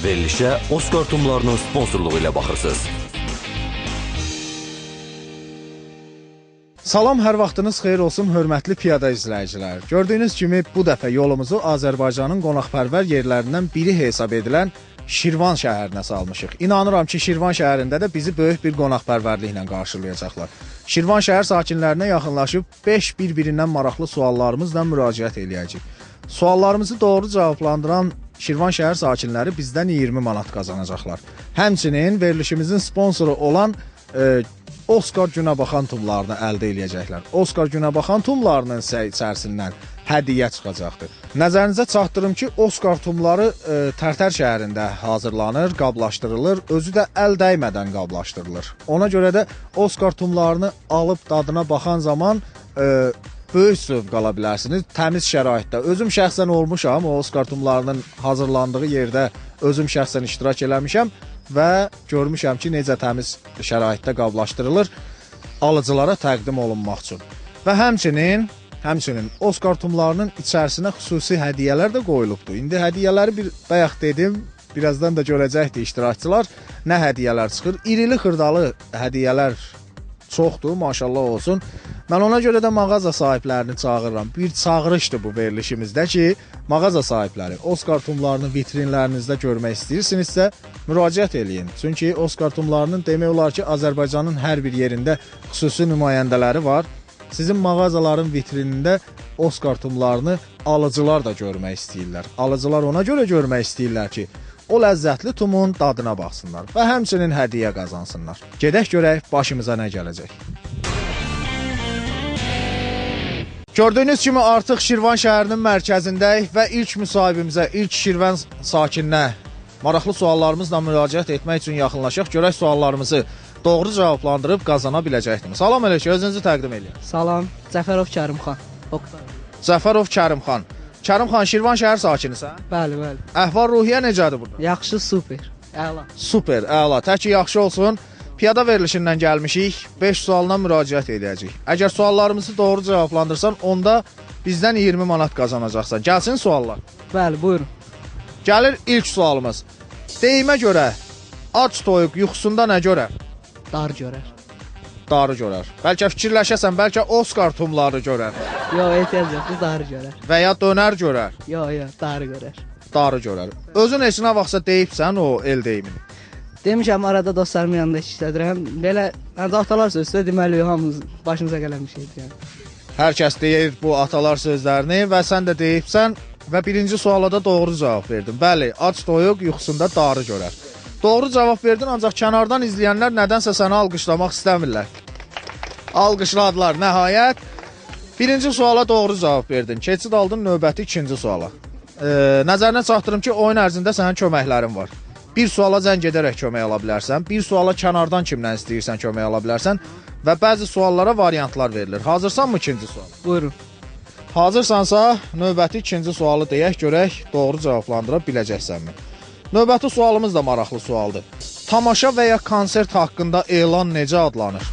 Verilişə Oskar tumlarının sponsorluğu ilə baxırsınız. Salam, hər vaxtınız xeyir olsun, hörmətli piyada izləyicilər. Gördüyünüz kimi bu dəfə yolumuzu Azərbaycanın qonaqpərvər yerlərindən biri hesab edilən Şirvan şəhərinə salmışıq. İnanıram ki, Şirvan şəhərində də bizi böyük bir qonaqpərvərliklə qarşılayacaqlar. Şirvan şəhər sakinlərinə yaxınlaşıb 5 bir-birindən maraqlı suallarımızla müraciət eləyəcəyik. Suallarımızı doğru cavablandıran Şirvan şəhər sakinləri bizdən 20 manat qazanacaqlar. Həmçinin verilişimizin sponsoru olan Oskar Günəbaxan tumlarını əldə eləyəcəklər. Oskar Günəbaxan tumlarının içərisindən hədiyyə çıxacaqdır. Nəzərinizə çatdırım ki, Oskar tumları Tərtər şəhərində hazırlanır, qablaşdırılır, özü də əl dəymədən qablaşdırılır. Ona görə də Oskar tumlarını alıb dadına baxan zaman böyük zövq ala bilərsiniz, təmiz şəraitdə. Özüm şəxsən olmuşam, o Oskar tumlarının hazırlandığı yerdə özüm şəxsən iştirak eləmişəm və görmüşəm ki, necə təmiz şəraitdə qablaşdırılır alıcılara təqdim olunmaq üçün. Və həmçinin Oskar tumlarının içərisinə xüsusi hədiyyələr də qoyulubdur. İndi hədiyyələri bir bayaq dedim, birazdan da görəcəkdir iştirakçılar nə hədiyyələr çıxır. İrili xırdalı hədiyyələr çoxdur, maşallah olsun. Mən ona görə də mağaza sahiblərini çağırıram. Bir çağırışdır bu verilişimizdə ki, mağaza sahibləri Oskar tumlarını vitrinlərinizdə görmək istəyirsinizsə, müraciət eləyin. Çünki Oskar tumlarının demək olar ki, Azərbaycanın hər bir yerində xüsusi nümayəndələri var. Sizin mağazaların vitrinində Oskar tumlarını alıcılar da görmək istəyirlər. Alıcılar ona görə görmək istəyirlər ki, o ləzzətli tumun dadına baxsınlar və həmçinin hədiyyə qazansınlar. Gedək görək başımıza nə gələcək. Gördüyünüz kimi artıq Şirvan şəhərinin mərkəzindəyik və ilk müsahibimizə, ilk Şirvan sakininə maraqlı suallarımızla müraciət etmək üçün yaxınlaşaq. Görək suallarımızı doğru cavablandırıb qazana biləcəkdiniz. Salam əleykum, özünüzü təqdim edin. Salam, Cəfərov Kərimxan. Cəfərov Kərimxan. Kərimxan, Şirvan şəhər sakinisən? Bəli, bəli. Əhval-ruhiyyə necədir burada? Yaxşı, super. Əla. Super, əla. Təki yaxşı olsun. Piyada verilişindən gəlmişik, 5 sualına müraciət edəcəyik. Əgər suallarımızı doğru cavablandırsan, onda bizdən 20 manat qazanacaqsan. Gəlsin suallar. Bəli, buyurun. Gəlir ilk sualımız. Deyimə görə, ac toyuq yuxusunda nə görər? Dar görər. Darı görər. Bəlkə fikirləşəsən, bəlkə Oskar tumları görər. Yox, ehtiyac yoxdur, darı görər. Və ya dönər görər. Yox, darı görər. Darı görər. Özün heç nə vaxtsa deyibsən o el deyimini. Demişəm, arada dostlarımın yanında işlədirəm. Belə, atalar sözü deməli, hamımız başımıza gələn bir şeydir. Yəni. Hər kəs deyir bu atalar sözlərini və sən də deyibsən və birinci suala da doğru cavab verdin. Bəli, ac toyuq yuxusunda darı görər. Doğru cavab verdin, ancaq kənardan izləyənlər nədənsə səni alqışlamaq istəmirlər. Alqışladılar, nəhayət. Birinci suala doğru cavab verdin. Keçid aldın növbəti ikinci suala. Nəzərinə çatdırım ki, oyun ərzində sənin köməklərin var. Bir suala zəng edərək kömək ala bilərsən, bir suala kənardan kimdən istəyirsən kömək ala bilərsən və bəzi suallara variantlar verilir. Hazırsanmı ikinci sual? Buyurun. Hazırsansa, növbəti ikinci sualı deyək, görək, doğru cavablandıra biləcəksənmi? Növbəti sualımız da maraqlı sualdır. Tamaşa və ya konsert haqqında elan necə adlanır?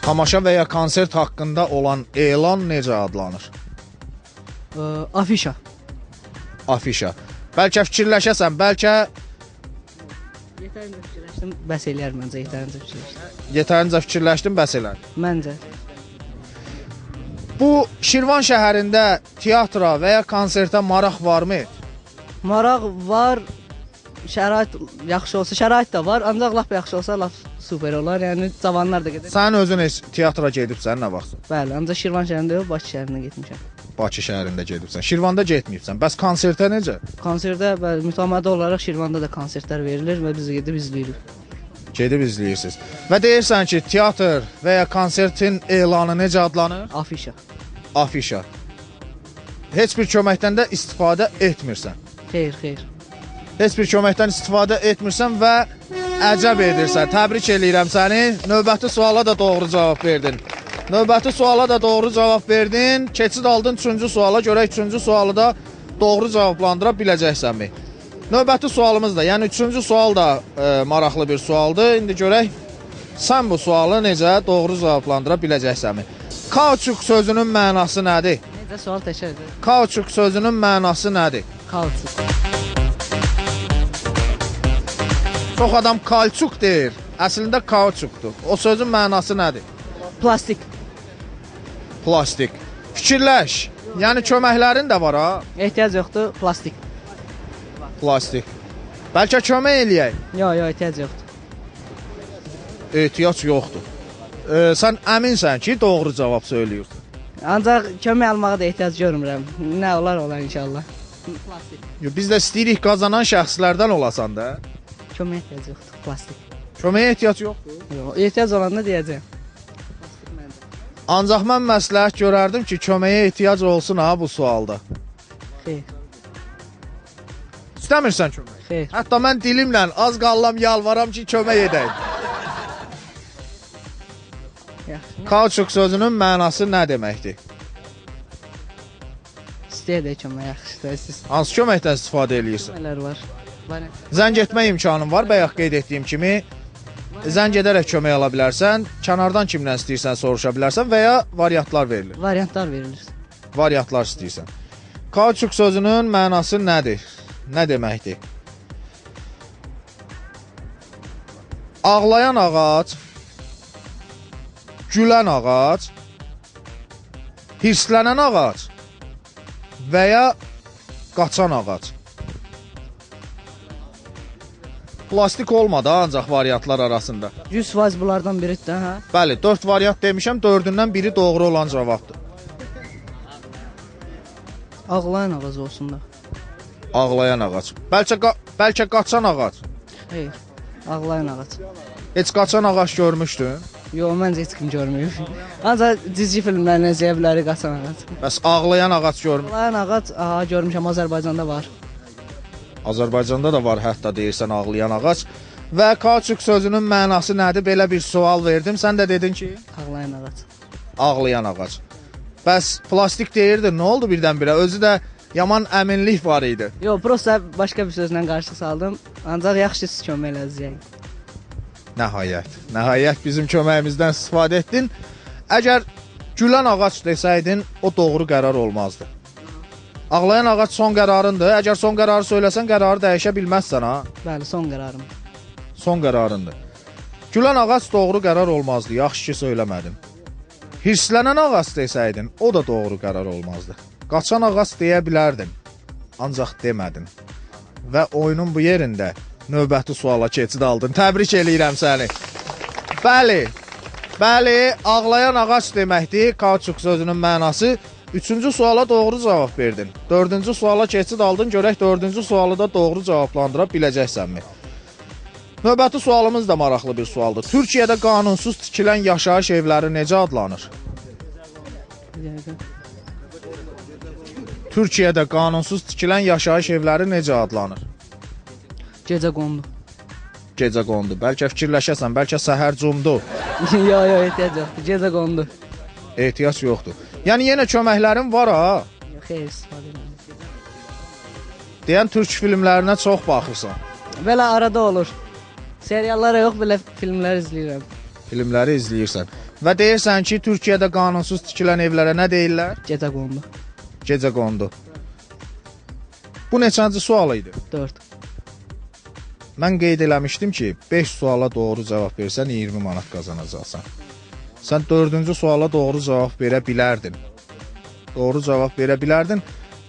Tamaşa və ya konsert haqqında olan elan necə adlanır? Afişa. Afişa. Bəlkə fikirləşəsən, bəlkə... Yetərincə fikirləşdim, bəs eləyər məncə, yetərincə fikirləşdim. Yetərincə fikirləşdim, bəs elər. Məncə. Bu, Şirvan şəhərində teatra və ya konsertə maraq varmı? Maraq var, şərait yaxşı olsa, şərait də var, ancaq lap yaxşı olsa, lap super olar, yəni cavanlar da gedir. Sən özün heç teatra gedibsən, nə vaxt? Bəli, ancaq Şirvan şəhərində yox, Bakı şəhərində getmişəm. Bakı şəhərində gedibsən. Şirvanda getməyibsən. Bəs konsertə necə? Konsertdə, bəli, mütəmadi olaraq Şirvanda da konsertlər verilir və biz gedib izləyirik. Gedib izləyirsiniz. Və deyirsən ki, teatr və ya konsertin elanı necə adlanır? Afişa. Afişa. Heç bir köməkdən də istifadə etmirsən. Xeyr, xeyr. Heç bir köməkdən istifadə etmirsən və əcəb edirsən. Təbrik eləyirəm səni. Növbəti suala da doğru cavab verdin. Növbəti suala da doğru cavab verdin. Keçid aldın 3-cü suala. Görək 3-cü sualı da doğru cavablandıra biləcəksənmi? Növbəti sualımız da, yəni 3-cü sual da maraqlı bir sualdır. İndi görək sən bu sualı necə doğru cavablandıra biləcəksənmi? Kauçuk sözünün mənası nədir? Bizə sual təkrar edir. Kauçuk sözünün mənası nədir? Kauçuk. Çox adam kalçuk deyir. Əslində kauçukdur. O sözün mənası nədir? Plastik. Plastik. Fikirləş. Yəni köməklərin də var ha? Ehtiyac yoxdur, plastik. Plastik. Bəlkə kömək eləyək. Yox, ehtiyac yoxdur. Ehtiyac yoxdur. Sən əminsən ki, doğru cavab söyləyirsən. Ancaq kömək almağa da ehtiyac görmürəm. Nə olar inşallah. Plastik. Biz də istəyirik qazanan şəxslərdən olasan da. Kömək ehtiyac yoxdur, plastik. Köməyə ehtiyac yoxdur. Yox, ehtiyac olanda deyəcəm. Ancaq mən məsləhət görərdim ki, köməyə ehtiyac olsun ha bu sualda. Xeyr. İstəmirsən kömək? Xeyr. Hətta mən dilimlə az qallam yalvaram ki, kömək edəyim. Yaxşı. Kauçuk sözünün mənası nə deməkdir? İstəyək kömək yaxşıdır siz. Hansı köməkdən istifadə eləyirsən? Nələr var? Var. Zəng etmə imkanın var, bayaq qeyd etdiyim kimi. Zəng edərək kömək ala bilərsən, kənardan kimdən istəyirsən soruşa bilərsən və ya variantlar verilir. Variantlar verilir. Variantlar istəyirsən. Kauçuk sözünün mənası nədir? Nə deməkdir? Ağlayan ağac, gülən ağac, hirslənən ağac və ya qaçan ağac. Plastik olmadı ancaq variantlar arasında. 100% bunlardan biridir, hə? Bəli, 4 variant demişəm, 4-ündən biri doğru olan cavabdır. Ağlayan ağac olsun da. Ağlayan ağac. Bəlkə qaçan ağac. Xeyr. Ağlayan ağac. Heç qaçan ağac görmüşdün? Yox, məncə heç kim görməyib. Ancaq cizgi filmlərindən izləyə bilərik qaçan ağac. Bəs ağlayan ağac görmüş. Ağlayan ağac, görmüşəm, Azərbaycanda var. Azərbaycanda da var, hətta deyirsən ağlayan ağac. Və kauçuk sözünün mənası nədir? Belə bir sual verdim. Sən də dedin ki, Ağlayan ağac. ağlayan ağac. Bəs plastik deyirdin, nə oldu birdən-birə? Özü də yaman əminlik var idi. Yox, prosta başqa bir sözlə qarşı saldım. Ancaq yaxşı siz kömək eləyəcəyik. Nəhayət bizim köməyimizdən istifadə etdin. Əgər gülən ağac desəydin, o doğru qərar olmazdı. Ağlayan ağac son qərarındır. Əgər son qərarı söyləsən, qərarı dəyişə bilməzsən ha. Bəli, son qərarım. Son qərarındır. Gülən ağac doğru qərar olmazdı. Yaxşı ki söyləmədim. Hirslənən ağac desəydin, o da doğru qərar olmazdı. Qaçan ağac deyə bilərdin. Ancaq demədin. Və oyunun bu yerində növbəti suala keçid aldın. Təbrik eləyirəm səni. Bəli, ağlayan ağac deməkdir. Kauçuk sözünün mənası. 3-cü suala doğru cavab verdin. 4-cü suala keçid aldın. Görək 4-cü sualı da doğru cavablandıra biləcəksənmi? Növbəti sualımız da maraqlı bir sualdır. Türkiyədə qanunsuz tikilən yaşayış evləri necə adlanır? Türkiyədə qanunsuz tikilən yaşayış evləri necə adlanır? Gecəqondu. Gecəqondu. Bəlkə fikirləşəsən, bəlkə səhər cumdu. Yox, ehtiyac yoxdur. Gecəqondu. Ehtiyac yoxdur. Yəni yenə köməklərin var ha? Yox, xeyr, istifadə edirəm. Deyən türk filmlərinə çox baxırsan. Belə arada olur. Seriallara yox, belə filmlər izləyirəm. Filmləri izləyirsən. Və deyirsən ki, Türkiyədə qanunsuz tikilən evlərə nə deyirlər? Gecəqondu. Gecəqondu. Bu neçənci sual idi? 4. Mən qeyd eləmişdim ki, 5 suala doğru cavab versən 20 manat qazanacaqsan. Sən 4-cü suala doğru cavab verə bilərdin. Doğru cavab verə bilərdin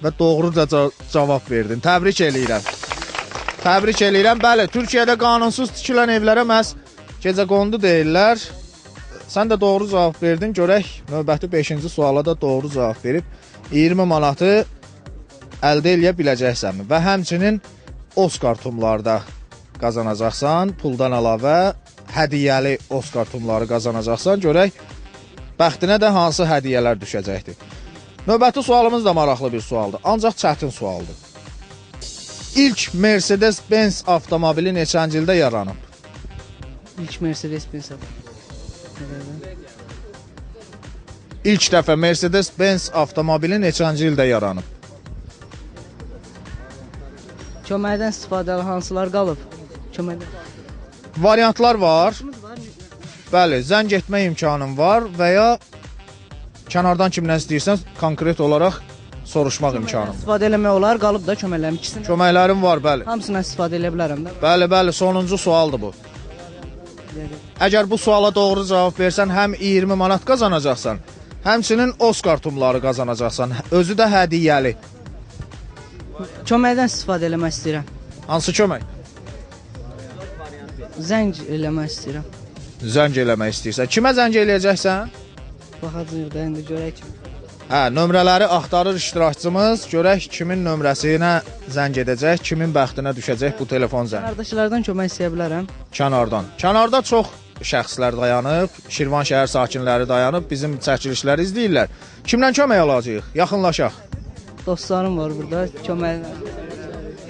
və doğru da cavab verdin. Təbrik eləyirəm. Təbrik eləyirəm. Bəli, Türkiyədə qanunsuz tikilən evlərə məhz gecəqondu deyirlər. Sən də doğru cavab verdin. Görək, növbəti 5-ci suala da doğru cavab verib 20 manatı əldə eləyə biləcəksənmi? Və həmçinin Oskar tumlarda qazanacaqsan, puldan əlavə hədiyyəli Oskar tumları qazanacaqsan. Görək, bəxtinə də hansı hədiyyələr düşəcəkdir. Növbəti sualımız da maraqlı bir sualdır, ancaq çətin sualdır. İlk Mercedes-Benz avtomobili neçənci ildə yaranıb? İlk Mercedes-Benz. İlk dəfə Mercedes-Benz avtomobili neçənci ildə yaranıb? Köməkdən istifadəli hansılar qalıb? Köməkdən. Variantlar var. Bəli, zəng etmə imkanın var və ya kənardan kimdən istəyirsən konkret olaraq soruşmaq imkanım. İstifadə eləmək olar, qalıb da köməklərim ikisini. Köməklərim var, bəli. Hamısından istifadə edə bilərəm də. Bəli, bəli, sonuncu sualdır bu. Əgər bu suala doğru cavab versən, həm 20 manat qazanacaqsan, həmçinin Oskar tumları qazanacaqsan, özü də hədiyyəli. Köməkdən istifadə eləmək istəyirəm. Hansı kömək? Zəng eləmək istəyirəm. Zəng eləmək istəyirsən. Kimə zəng eləyəcəksən? Baxacağıq da indi görək ki. Hə, nömrələri axtarır iştirakçımız. Görək kimin nömrəsinə zəng edəcək, kimin bəxtinə düşəcək bu telefon zəngi. Qardaşlardan kömək istəyə bilərəm. Kənardan. Kənarda çox şəxslər dayanıb, Şirvan şəhər sakinləri dayanıb, bizim çəkilişləri izləyirlər. Kimdən kömək alacağıq? Yaxınlaşaq. Dostlarım var burada, kömək.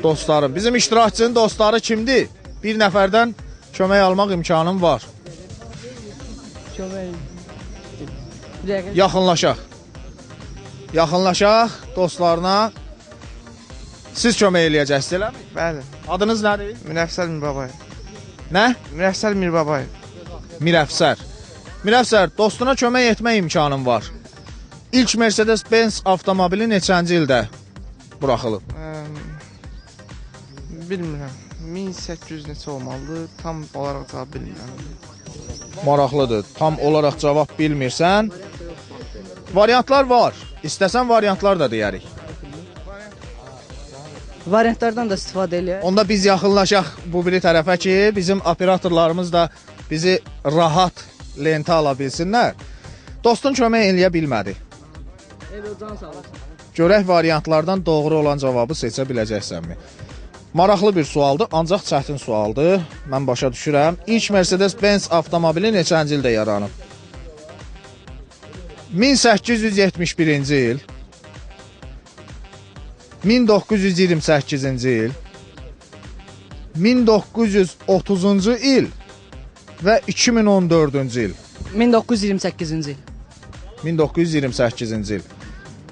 Dostlarım. Bizim iştirakçının dostları kimdir? Bir nəfərdən kömək almaq imkanım var. Kömək. Yaxınlaşaq. Yaxınlaşaq dostlarına. Siz kömək eləyəcəksiniz, eləmi? Bəli. Adınız nədir? Mirəfsər Mirbabayev. Nə? Mirəfsər Mirbabayev. Mirəfsər. Mirəfsər, dostuna kömək etmək imkanın var. İlk Mercedes-Benz avtomobili neçənci ildə buraxılıb? Bilmirəm. 1800 neçə olmalıdır. Tam olaraq cavab bilmirəm. Maraqlıdır. Tam olaraq cavab bilmirsən. Variantlar var. İstəsən variantlar da deyərik. Variantlardan da istifadə eləyək. Onda biz yaxınlaşaq bu biri tərəfə ki, bizim operatorlarımız da bizi rahat lentə ala bilsinlər. Dostun kömək eləyə bilmədi. Can sağ olasın. Görək variantlardan doğru olan cavabı seçə biləcəksənmi? Maraqlı bir sualdır, ancaq çətin sualdır. Mən başa düşürəm. İlk Mercedes-Benz avtomobili neçənci ildə yaranıb? 1871-ci il, 1928-ci il, 1930-cu il və 2014-cü il. 1928-ci il. 1928-ci il.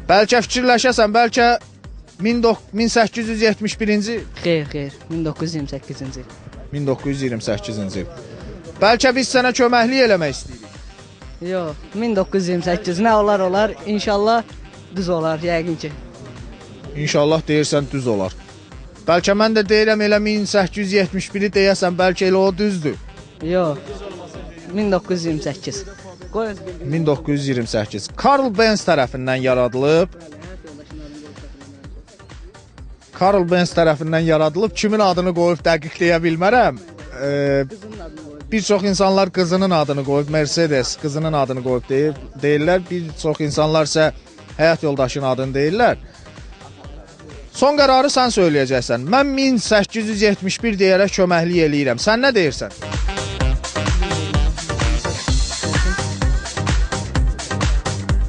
Bəlkə fikirləşəsən, bəlkə 1871-ci il. Xeyr, 1928-ci il. 1928-ci il. Bəlkə biz sənə köməklik eləmək istəyirik. Yox, 1928 nə olar, inşallah düz olar, yəqin ki. İnşallah deyirsən düz olar. Bəlkə mən də deyirəm elə 1871-i deyəsən, bəlkə elə o düzdür. Yox, 1928. 1928. Karl Benz tərəfindən yaradılıb. Karl Benz tərəfindən yaradılıb. Kimin adını qoyub dəqiq deyə bilmərəm. Bir çox insanlar qızının adını qoyub, Mercedes qızının adını qoyub deyirlər. Bir çox insanlar isə həyat yoldaşının adını deyirlər. Son qərarı sən söyləyəcəksən. Mən 1871 deyərək köməklik eləyirəm. Sən nə deyirsən?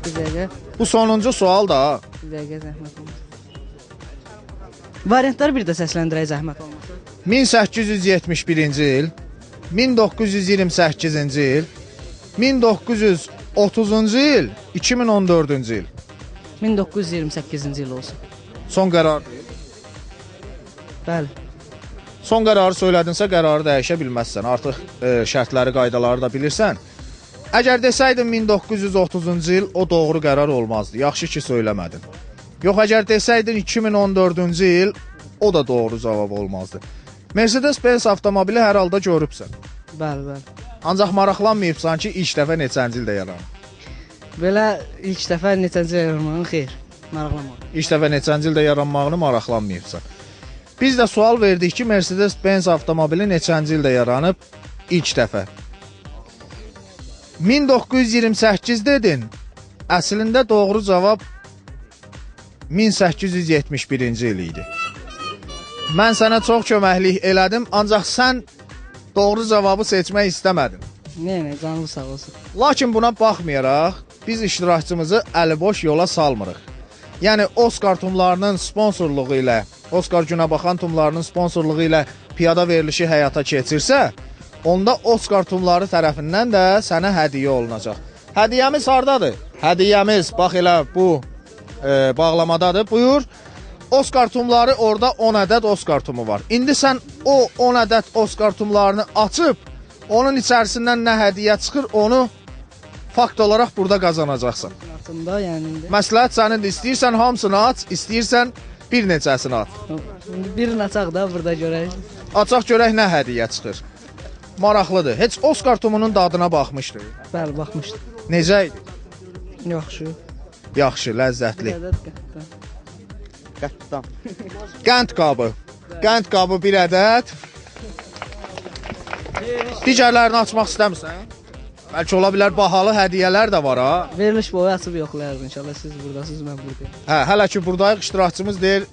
Bir dəqiqə. Bu sonuncu sual da. Bir dəqiqə, zəhmət olmasın. Variantları bir də səsləndirək, zəhmət olmasın. 1871-ci il, 1928-ci il, 1930-cu il, 2014-cü il. 1928-ci il olsun. Son qərar. Bəli. Son qərarı söylədinsə, qərarı dəyişə bilməzsən. Artıq şərtləri, qaydaları da bilirsən. Əgər desəydin 1930-cu il, o doğru qərar olmazdı. Yaxşı ki, söyləmədin. Yox, əgər desəydin 2014-cü il, o da doğru cavab olmazdı. Mercedes-Benz avtomobili hər halda görübsən. Bəli. Ancaq maraqlanmayıbsan ki, ilk dəfə neçənci ildə yaranıb. Belə ilk dəfə neçənci yaranmağın xeyr, maraqlanmadım. İlk dəfə neçənci ildə yaranmağını maraqlanmayıbsan. Biz də sual verdik ki, Mercedes-Benz avtomobili neçənci ildə yaranıb ilk dəfə. 1928 dedin. Əslində doğru cavab 1871-ci il idi. Mən sənə çox köməklik elədim, ancaq sən doğru cavabı seçmək istəmədin. Nə, canlı sağ olsun. Lakin buna baxmayaraq, biz iştirakçımızı əliboş yola salmırıq. Yəni, Oskar tumlarının sponsorluğu ilə, Oskar Günəbaxan tumlarının sponsorluğu ilə piyada verilişi həyata keçirsə, onda Oskar tumları tərəfindən də sənə hədiyyə olunacaq. Hədiyyəmiz hardadır? Hədiyyəmiz, bax elə bu bağlamadadır. Buyur, Oskar tumları orada 10 ədəd Oskar tumu var. İndi sən o 10 ədəd Oskar tumlarını açıb, onun içərisindən nə hədiyyə çıxır, onu fakt olaraq burada qazanacaqsan. Bunda yəni indi. Məsləhət sənindir. İstəyirsən hamısını aç, istəyirsən bir neçəsini aç. Bir açaq da burada görək. Açaq görək nə hədiyyə çıxır. Maraqlıdır. Heç Oskar tumunun dadına baxmışdı. Bəli, baxmışdım. Necə idi? Yaxşı. Yaxşı, ləzzətli. Qətdan. Qənd qabı. Qənd qabı bir ədəd. Digərlərini açmaq istəmirsən? Bəlkə ola bilər bahalı hədiyyələr də var ha. Veriliş boyu açıb yoxlayarıq inşallah. Siz buradasınız, mən buradayım. Hə, hələ ki buradayıq, iştirakçımız deyir,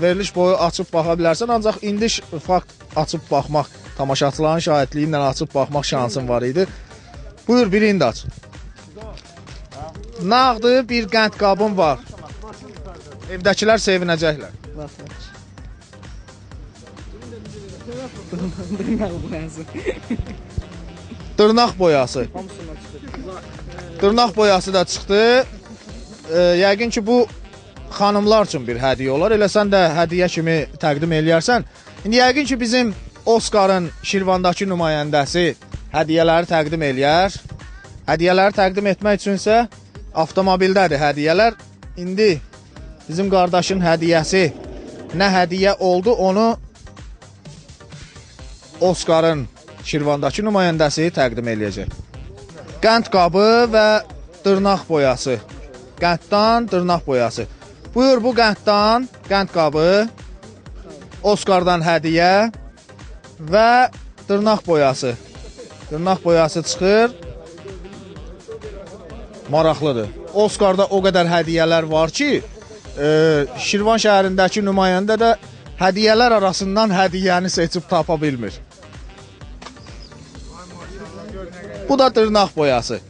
veriliş boyu açıb baxa bilərsən, ancaq indi fakt açıb baxmaq, tamaşaçıların şahidliyi ilə açıb baxmaq şansın var idi. Buyur, birini də aç. Nağdı bir qənd qabın var. Evdəkilər sevinəcəklər. Bax. Dırnaq boyası. Dırnaq boyası da çıxdı. Yəqin ki bu xanımlar üçün bir hədiyyə olar. Elə sən də hədiyyə kimi təqdim eləyərsən. İndi yəqin ki bizim Oskarın Şirvandakı nümayəndəsi hədiyyələri təqdim eləyər. Hədiyyələri təqdim etmək üçünsə avtomobildədir hədiyyələr. İndi bizim qardaşın hədiyyəsi nə hədiyyə oldu, onu Oskarın Şirvandakı nümayəndəsi təqdim eləyəcək. Qənd qabı və dırnaq boyası. Qənddan dırnaq boyası. Buyur, bu qənddan, qənd qabı, Oskardan hədiyyə və dırnaq boyası. Dırnaq boyası çıxır. Maraqlıdır. Oskarda o qədər hədiyyələr var ki, Şirvan şəhərindəki nümayəndə də hədiyyələr arasından hədiyyəni seçib tapa bilmir. Bu da dırnaq boyası.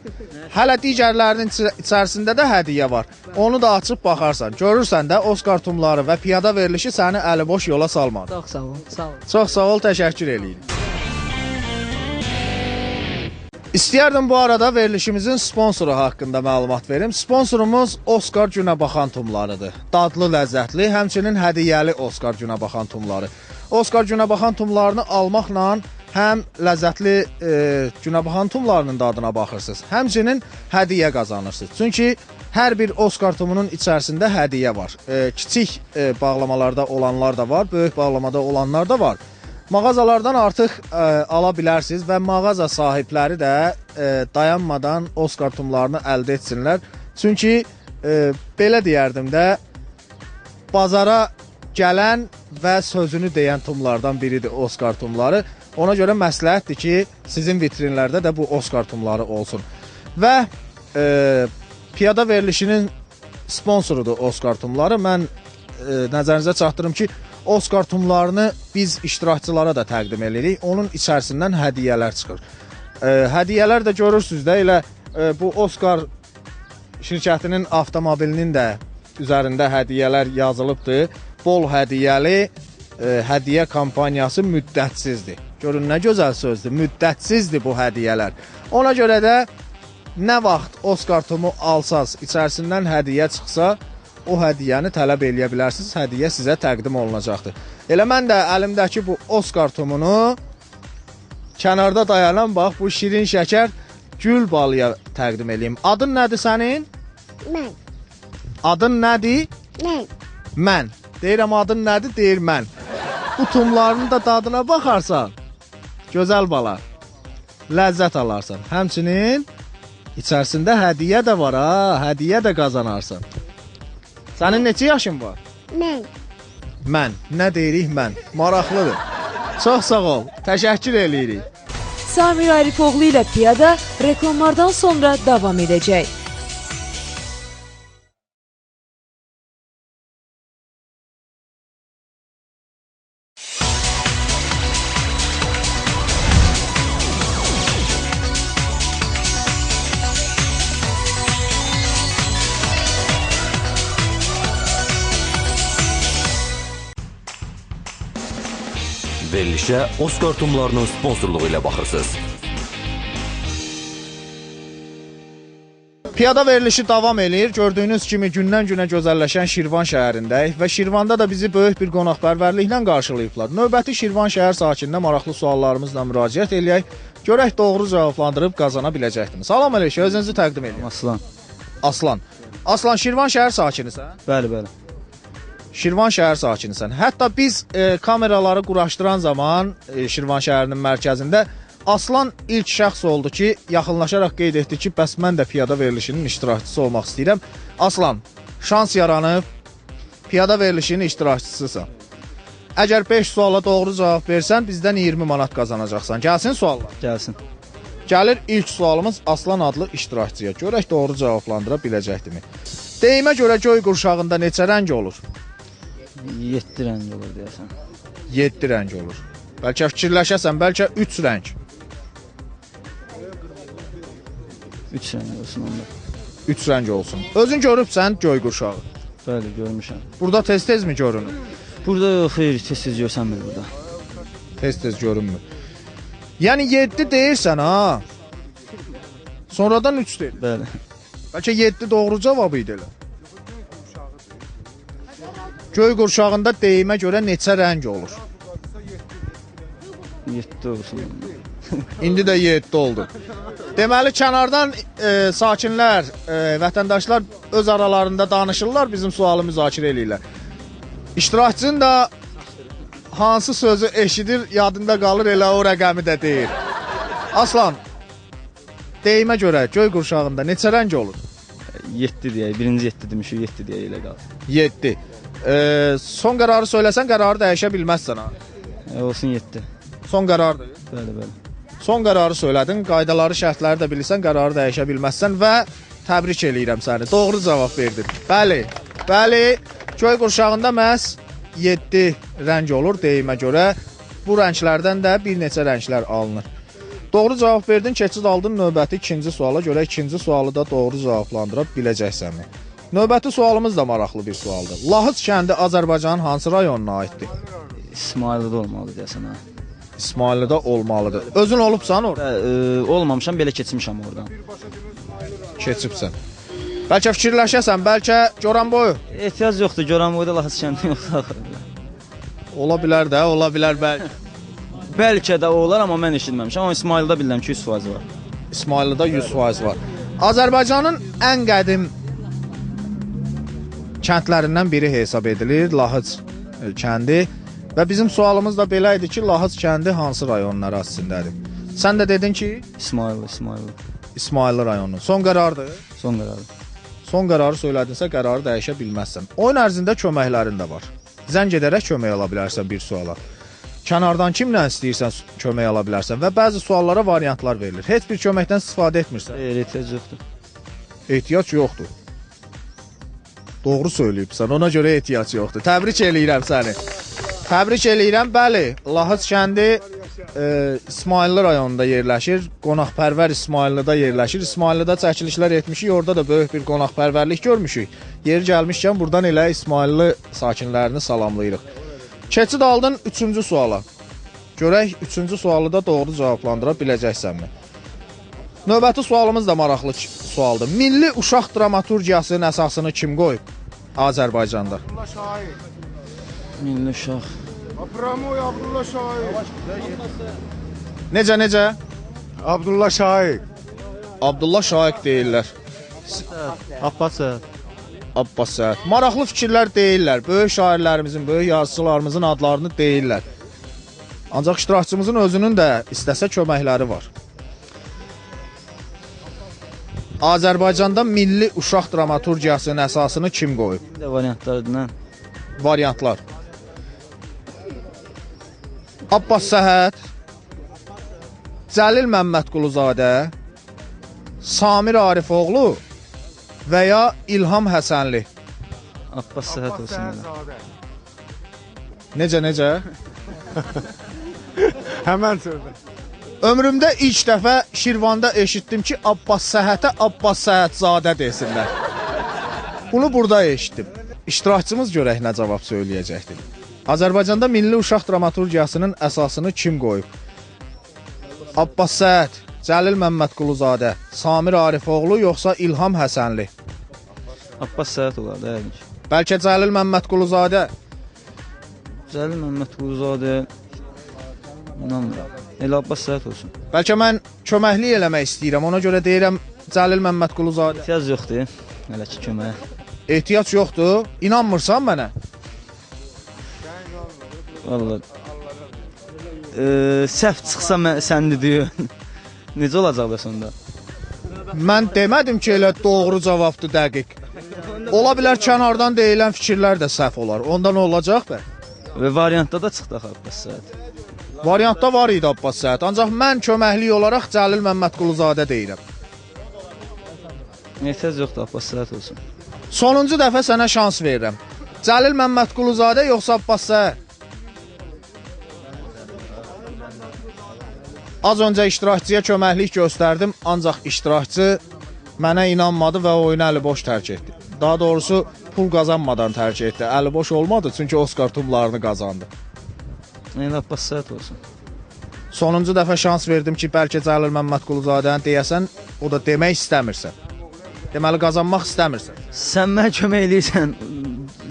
Hələ digərlərinin içərisində də hədiyyə var. Onu da açıb baxarsan. Görürsən də Oskar tumları və piyada verilişi səni əliboş yola salmadı. Çox sağ olun, sağ olun. Çox sağ ol, təşəkkür eləyirik. İstəyərdim bu arada verilişimizin sponsoru haqqında məlumat verim. Sponsorumuz Oskar Günəbaxan tumlarıdır. Dadlı, ləzzətli, həmçinin hədiyyəli Oskar Günəbaxan tumları. Oskar Günəbaxan tumlarını almaqla həm ləzzətli Günəbaxan tumlarının dadına baxırsınız, həmçinin hədiyyə qazanırsınız. Çünki hər bir Oskar tumunun içərisində hədiyyə var. Kiçik bağlamalarda olanlar da var, böyük bağlamada olanlar da var. Mağazalardan artıq ala bilərsiniz və mağaza sahibləri də dayanmadan Oskar tumlarını əldə etsinlər. Çünki belə deyərdim də, bazara gələn və sözünü deyən tumlardan biridir Oskar tumları. Ona görə məsləhətdir ki, sizin vitrinlərdə də bu Oskar tumları olsun. Və piyada verilişinin sponsorudur Oskar tumları. Mən nəzərinizə çatdırım ki, Oskar tumlarını biz iştirakçılara da təqdim edirik. Onun içərisindən hədiyyələr çıxır. Hədiyyələr də görürsünüz də, elə bu Oskar şirkətinin avtomobilinin də üzərində hədiyyələr yazılıbdır. Bol hədiyyəli hədiyyə kampaniyası müddətsizdir. Görün, nə gözəl sözdür, müddətsizdir bu hədiyyələr. Ona görə də nə vaxt Oskar tumu alsaz, içərisindən hədiyyə çıxsa, o hədiyyəni tələb eləyə bilərsiniz, hədiyyə sizə təqdim olunacaqdır. Elə mən də əlimdəki bu Oskar tumunu kənarda dayanan, bax, bu şirin şəkər gül balıya təqdim eləyim. Adın nədir sənin? Mən. Adın nədir? Mən. Mən. Deyirəm, adın nədir? Deyir, mən. Bu tumların da dadına baxarsan, gözəl bala, ləzzət alarsan. Həmçinin içərisində hədiyyə də var, ha, hədiyyə də qazanarsan. Sənin neçə yaşın var? Mən. Mən. Nə deyirik mən? Maraqlıdır. Çox sağ ol. Təşəkkür eləyirik. Samir Arifoğlu ilə piyada reklamlardan sonra davam edəcək. Verilişə Oskar tumlarının sponsorluğu ilə baxırsınız. Piyada verilişi davam eləyir. Gördüyünüz kimi gündən-günə gözəlləşən Şirvan şəhərindəyik və Şirvanda da bizi böyük bir qonaqpərvərliklə qarşılayıblar. Növbəti Şirvan şəhər sakininə maraqlı suallarımızla müraciət eləyək. Görək doğru cavablandırıb qazana biləcəkdiniz. Salam əleykum, özünüzü təqdim edin. Aslan. Aslan. Aslan Şirvan şəhər sakinisən? Bəli, bəli. Şirvan şəhər sakinisən. Hətta biz kameraları quraşdıran zaman Şirvan şəhərinin mərkəzində Aslan ilk şəxs oldu ki, yaxınlaşaraq qeyd etdi ki, bəs mən də piyada verilişinin iştirakçısı olmaq istəyirəm. Aslan, şans yaranıb, piyada verilişinin iştirakçısısan. Əgər 5 suala doğru cavab versən, bizdən 20 manat qazanacaqsan. Gəlsin suallar. Gəlsin. Gəlir ilk sualımız Aslan adlı iştirakçıya. Görək doğru cavablandıra biləcəkdimi? Deyimə görə göy qurşağında neçə rəng olur? 7 rəng olur deyəsən. 7 rəng olur. Bəlkə fikirləşəsən, bəlkə 3 rəng. 3 rəng olsun onda. 3 rəng olsun. Özün görübsən göy qurşağı. Bəli, görmüşəm. Burada tez-tez mi görünür? Burada yox, xeyr, tez-tez görsənmir burada. Tez-tez görünmür. Yəni 7 deyirsən ha. Sonradan 3 deyir. Bəli. Bəlkə 7 doğru cavab idi elə. Göy qurşağında deyimə görə neçə rəng olur? 7 olsun. İndi də 7 oldu. Deməli, kənardan sakinlər, vətəndaşlar öz aralarında danışırlar, bizim sualı müzakirə eləyirlər. İştirakçının da hansı sözü eşidir, yadında qalır, elə o rəqəmi də deyir. Aslan, deyimə görə göy qurşağında neçə rəng olur? 7 deyək, birinci 7 demişik, 7 deyək elə qalır. 7. Son qərarı söyləsən, qərarı dəyişə bilməzsən ha. Olsun 7. Son qərardır. Bəli, bəli. Son qərarı söylədin, qaydaları, şərtləri də bilirsən, qərarı dəyişə bilməzsən və təbrik eləyirəm səni. Doğru cavab verdin. Bəli, bəli, göy qurşağında məhz 7 rəng olur deyimə görə. Bu rənglərdən də bir neçə rənglər alınır. Doğru cavab verdin, keçid aldın növbəti ikinci suala görə. İkinci sualı da doğru cavablandıra biləcəksənmi? Növbəti sualımız da maraqlı bir sualdır. Lahıc kəndi Azərbaycanın hansı rayonuna aiddir? İsmaildə olmalı deyəsən ha. İsmaildə olmalıdır. Özün olubsan orada? Olmamışam, belə keçmişəm oradan. Keçibsən. Bəlkə fikirləşəsən, bəlkə Goranboy. Ehtiyac yoxdur, Goranboyda Lahıc kəndi yoxdur. Ola bilər də, ola bilər bəlkə. Bəlkə də olar, amma mən eşitməmişəm. Amma İsmaildə bilirəm ki, 100% var. İsmaildə 100% var. Azərbaycanın ən qədim kəndlərindən biri hesab edilir Lahıc kəndi. Və bizim sualımız da belə idi ki, Lahıc kəndi hansı rayonun ərazisindədir? Sən də dedin ki, İsmailli rayonu. Son qərardır? Son qərardır. Son qərarı söylədinsə, qərarı dəyişə bilməzsən. Oyun ərzində köməklərin də var. Zəng edərək kömək ala bilərsən bir suala. Kənardan kimlə istəyirsən kömək ala bilərsən və bəzi suallara variantlar verilir. Heç bir köməkdən istifadə etmirsən. Ehtiyac yoxdur. Ehtiyac yoxdur. Doğru söyləyibsən, ona görə ehtiyac yoxdur. Təbrik eləyirəm səni. Təbrik eləyirəm. Bəli, Lahıc kəndi İsmailli rayonunda yerləşir. Qonaqpərvər İsmaillidə yerləşir. İsmaillidə çəkilişlər etmişik. Orada da böyük bir qonaqpərvərlik görmüşük. Yeri gəlmişkən buradan elə İsmailli sakinlərini salamlayırıq. Keçid aldın 3-cü suala. Görək 3-cü sualı da doğru cavablandıra biləcəksənmi? Növbəti sualımız da maraqlı sualdır. Milli uşaq dramaturgiyasının əsasını kim qoyub Azərbaycanda? Milli uşaq. Abdullah Şaiq. Necə? Abdullah Şaiq. Abdullah Şaiq deyirlər. Abbas Səhət. Abbas Səhət. Maraqlı fikirlər deyirlər. Böyük şairlərimizin, böyük yazıçılarımızın adlarını deyirlər. Ancaq iştirakçımızın özünün də istəsə köməkləri var. Azərbaycanda milli uşaq dramaturgiyasının əsasını kim qoyub? Bir də variantlarından. Variantlar. Abbas Səhət, Cəlil Məmmədquluzadə, Samir Arifoğlu və ya İlham Həsənli. Abbas Səhət olsun. Necə? Həmən sözdə. Ömrümdə ilk dəfə Şirvanda eşitdim ki, Abbas Səhətə Abbas Səhətzadə desinlər. Bunu burada eşitdim. İştirakçımız görək nə cavab söyləyəcəkdir. Azərbaycanda milli uşaq dramaturgiyasının əsasını kim qoyub? Abbas Səhət, Cəlil Məmmədquluzadə, Samir Arifoğlu yoxsa İlham Həsənli? Abbas Səhət olar da yəqin ki. Bəlkə Cəlil Məmmədquluzadə? Cəlil Məmmədquluzadə inanmıram. Elə Abbas Səhət olsun. Bəlkə mən köməklik eləmək istəyirəm, ona görə deyirəm Cəlil Məmmədquluzadə. Ehtiyac yoxdur. Hələ ki köməyə. Ehtiyac yoxdur. İnanmırsan mənə? Vallahi. Səhv çıxsa səndi deyir. Necə olacaq da sonda? Mən demədim ki, elə doğru cavabdır dəqiq. Ola bilər kənardan deyilən fikirlər də səhv olar. Ondan olacaq bə? Və variantda da çıxdı axı Abbas Səhət. Variantda var idi Abbas Səhət. Ancaq mən köməklik olaraq Cəlil Məmmədquluzadə deyirəm. Ehtiyac yoxdur, Abbas Səhət olsun. Sonuncu dəfə sənə şans verirəm. Cəlil Məmmədquluzadə yoxsa Abbas Səhət? Az öncə iştirakçıya köməklik göstərdim, ancaq iştirakçı mənə inanmadı və oyunu əliboş tərk etdi. Daha doğrusu pul qazanmadan tərk etdi. Əliboş olmadı, çünki Oskar tumlarını qazandı. Yəni Abbas Səhət olsun. Sonuncu dəfə şans verdim ki, bəlkə Cəlil Məmmədquluzadəni deyəsən, o da demək istəmirsən. Deməli, qazanmaq istəmirsən. Sən mənə kömək eləyirsən,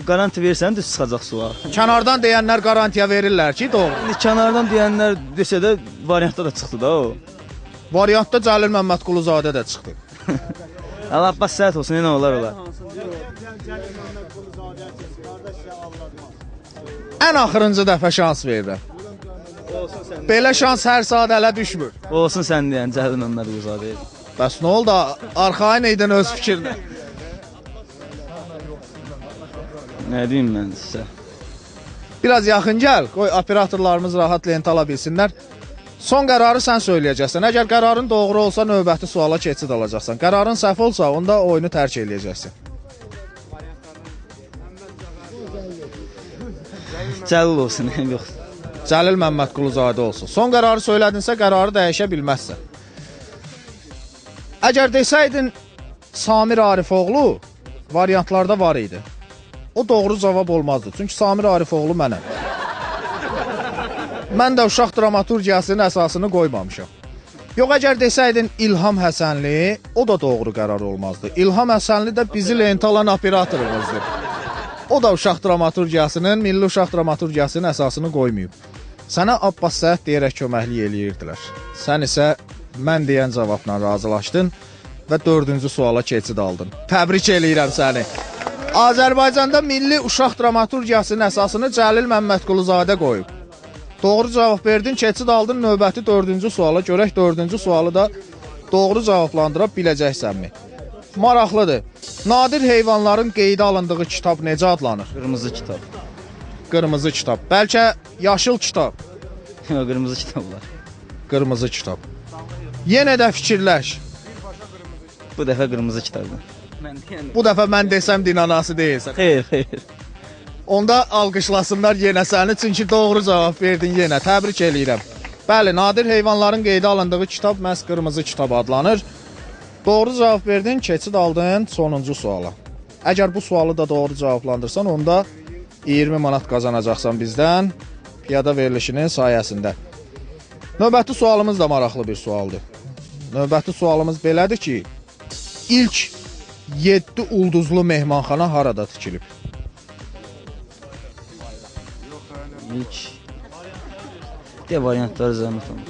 garanti verirsən, düz çıxacaq sual. Kənardan deyənlər garantiya verirlər ki, doğru. İndi kənardan deyənlər desə də variantda da çıxdı da o. Variantda Cəlil Məmmədquluzadə də çıxdı. Allah Abbas Səhət olsun, yenə olar olar. Ən axırıncı dəfə şans verirəm. Belə şans hər saat ələ düşmür. Olsun sən deyən Cəlil Məmmədquluzadə. Bəs nə oldu? Arxayın idin öz fikrinə. Nə deyim mən sizə? Biraz yaxın gəl, qoy operatorlarımız rahat lent ala bilsinlər. Son qərarı sən söyləyəcəksən. Əgər qərarın doğru olsa növbəti suala keçid alacaqsan. Qərarın səhv olsa onda oyunu tərk eləyəcəksən. Cəlil olsun, yox. Cəlil Məmmədquluzadə olsun. Son qərarı söylədinsə qərarı dəyişə bilməzsən. Əgər desəydin Samir Arifoğlu variantlarda var idi. O doğru cavab olmazdı. Çünki Samir Arifoğlu mənəm. Mən də uşaq dramaturgiyasının əsasını qoymamışam. Yox, əgər desəydin İlham Həsənli, o da doğru qərar olmazdı. İlham Həsənli də bizi lent alan operatorumuzdur. O da uşaq dramaturgiyasının, milli uşaq dramaturgiyasının əsasını qoymayıb. Sənə Abbas Səhət deyərək köməklik eləyirdilər. Sən isə mən deyən cavabla razılaşdın və 4-cü suala keçid aldın. Təbrik eləyirəm səni. Azərbaycanda milli uşaq dramaturgiyasının əsasını Cəlil Məmmədquluzadə qoyub. Doğru cavab verdin, keçid aldın növbəti 4-cü suala. Görək 4-cü sualı da doğru cavablandıra biləcəksənmi? Maraqlıdır. Nadir heyvanların qeydə alındığı kitab necə adlanır? Qırmızı kitab. Qırmızı kitab. Bəlkə yaşıl kitab. Yox, qırmızı kitablar. Qırmızı kitab. Yenə də fikirləş. Bu dəfə qırmızı kitabdır. Bu dəfə mən desəm dinanası deyilsən. Xeyr, xeyr. Onda alqışlasınlar yenə səni, çünki doğru cavab verdin yenə. Təbrik eləyirəm. Bəli, nadir heyvanların qeydə alındığı kitab məhz qırmızı kitab adlanır. Doğru cavab verdin, keçid aldın sonuncu suala. Əgər bu sualı da doğru cavablandırsan, onda 20 manat qazanacaqsan bizdən piyada verilişinin sayəsində. Növbəti sualımız da maraqlı bir sualdır. Növbəti sualımız belədir ki, ilk 7 ulduzlu mehmanxana harada tikilib? İlk variantları zəhmət olun.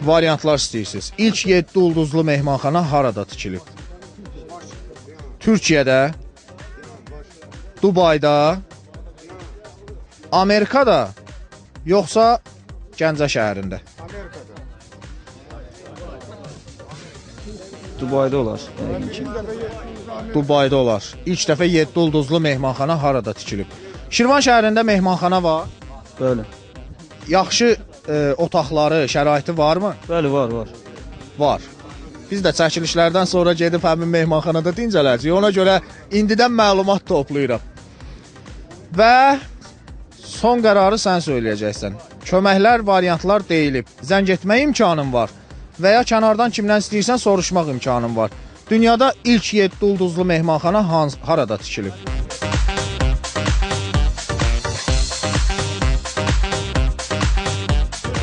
Variantlar istəyirsiniz. İlk 7 ulduzlu mehmanxana harada tikilib? Türkiyədə, Dubayda, Amerikada, yoxsa Gəncə şəhərində? Dubayda olar, yəqin ki. Dubayda olar. İlk dəfə 7 ulduzlu mehmanxana harada tikilib? Şirvan şəhərində mehmanxana var. Bəli. Yaxşı otaqları, şəraiti varmı? Bəli, var, var. Var. Biz də çəkilişlərdən sonra gedib həmin mehmanxanada dincələcəyik. Ona görə indidən məlumat toplayırıq. Və son qərarı sən söyləyəcəksən. Köməklər, variantlar deyilib. Zəng etmək imkanın var və ya kənardan kimdən istəyirsən soruşmaq imkanın var. Dünyada ilk 7 ulduzlu mehmanxana harada tikilib?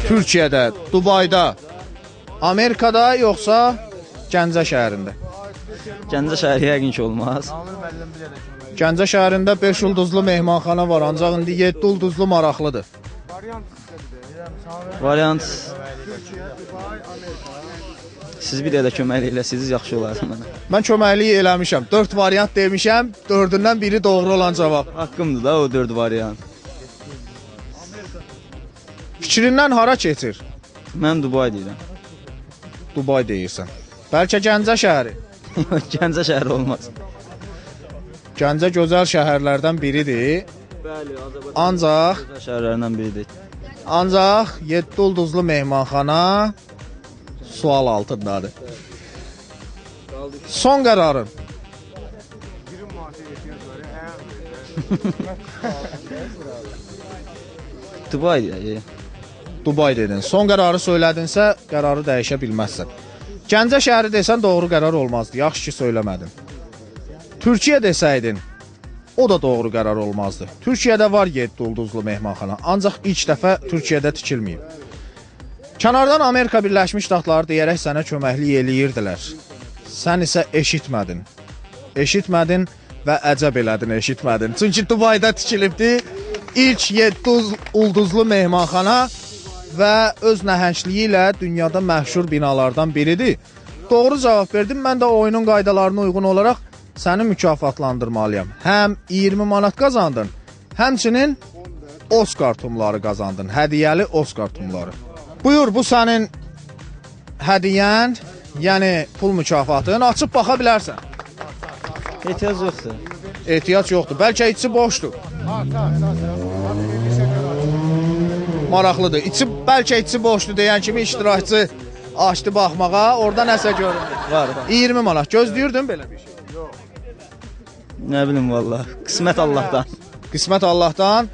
Türkiyədə, Dubayda, Amerikada, yoxsa Gəncə şəhərində? Gəncə şəhəri yəqin ki olmaz. Gəncə şəhərində 5 ulduzlu mehmanxana var, ancaq indi 7 ulduzlu maraqlıdır. Variant Siz bir də köməklik eləsiniz, yaxşı olar mənə. Mən köməkliyi eləmişəm. 4 variant demişəm. 4-ündən biri doğru olan cavab. Haqqımdır da o 4 variant. Fikrindən hara keçir? Mən Dubay deyirəm. Dubay deyirsən. Bəlkə Gəncə şəhəri. Gəncə şəhəri olmaz. Gəncə gözəl şəhərlərdən biridir. Bəli, Azərbaycan Ancaq gözəl şəhərlərindən biridir. 7 ulduzlu mehmanxana sual altındadır. Son qərarın. Dubay deyək. Dubay dedin. Son qərarı söylədinsə, qərarı dəyişə bilməzsən. Gəncə şəhəri desən doğru qərar olmazdı. Yaxşı ki söyləmədin. Türkiyə desəydin, o da doğru qərar olmazdı. Türkiyədə var 7 ulduzlu mehmanxana, ancaq ilk dəfə Türkiyədə tikilməyib. Kənardan Amerika Birləşmiş Ştatları deyərək sənə köməklik eləyirdilər. Sən isə eşitmədin. Eşitmədin və əcəb elədin, eşitmədin. Çünki Dubayda tikilibdi ilk 7 ulduzlu mehmanxana və öz nəhəngliyi ilə dünyada məşhur binalardan biridir. Doğru cavab verdim. Mən də oyunun qaydalarına uyğun olaraq səni mükafatlandırmalıyam. Həm 20 manat qazandın, həmçinin Oscar tumları qazandın. Hədiyyəli Oscar tumları. Buyur, bu sənin hədiyyən, yəni pul mükafatın. Açıb baxa bilərsən. Ehtiyac yoxdur. Ehtiyac yoxdur. Bəlkə içi boşdur. Maraqlıdır. Bəlkə içi boşdur deyən kimi iştirakçı açdı baxmağa, orada nəsə göründü. Var. 20 manat. Gözləyirdin belə bir şey? Nə bilim vallahi. Qismət Allahdan. Qismət Allahdan.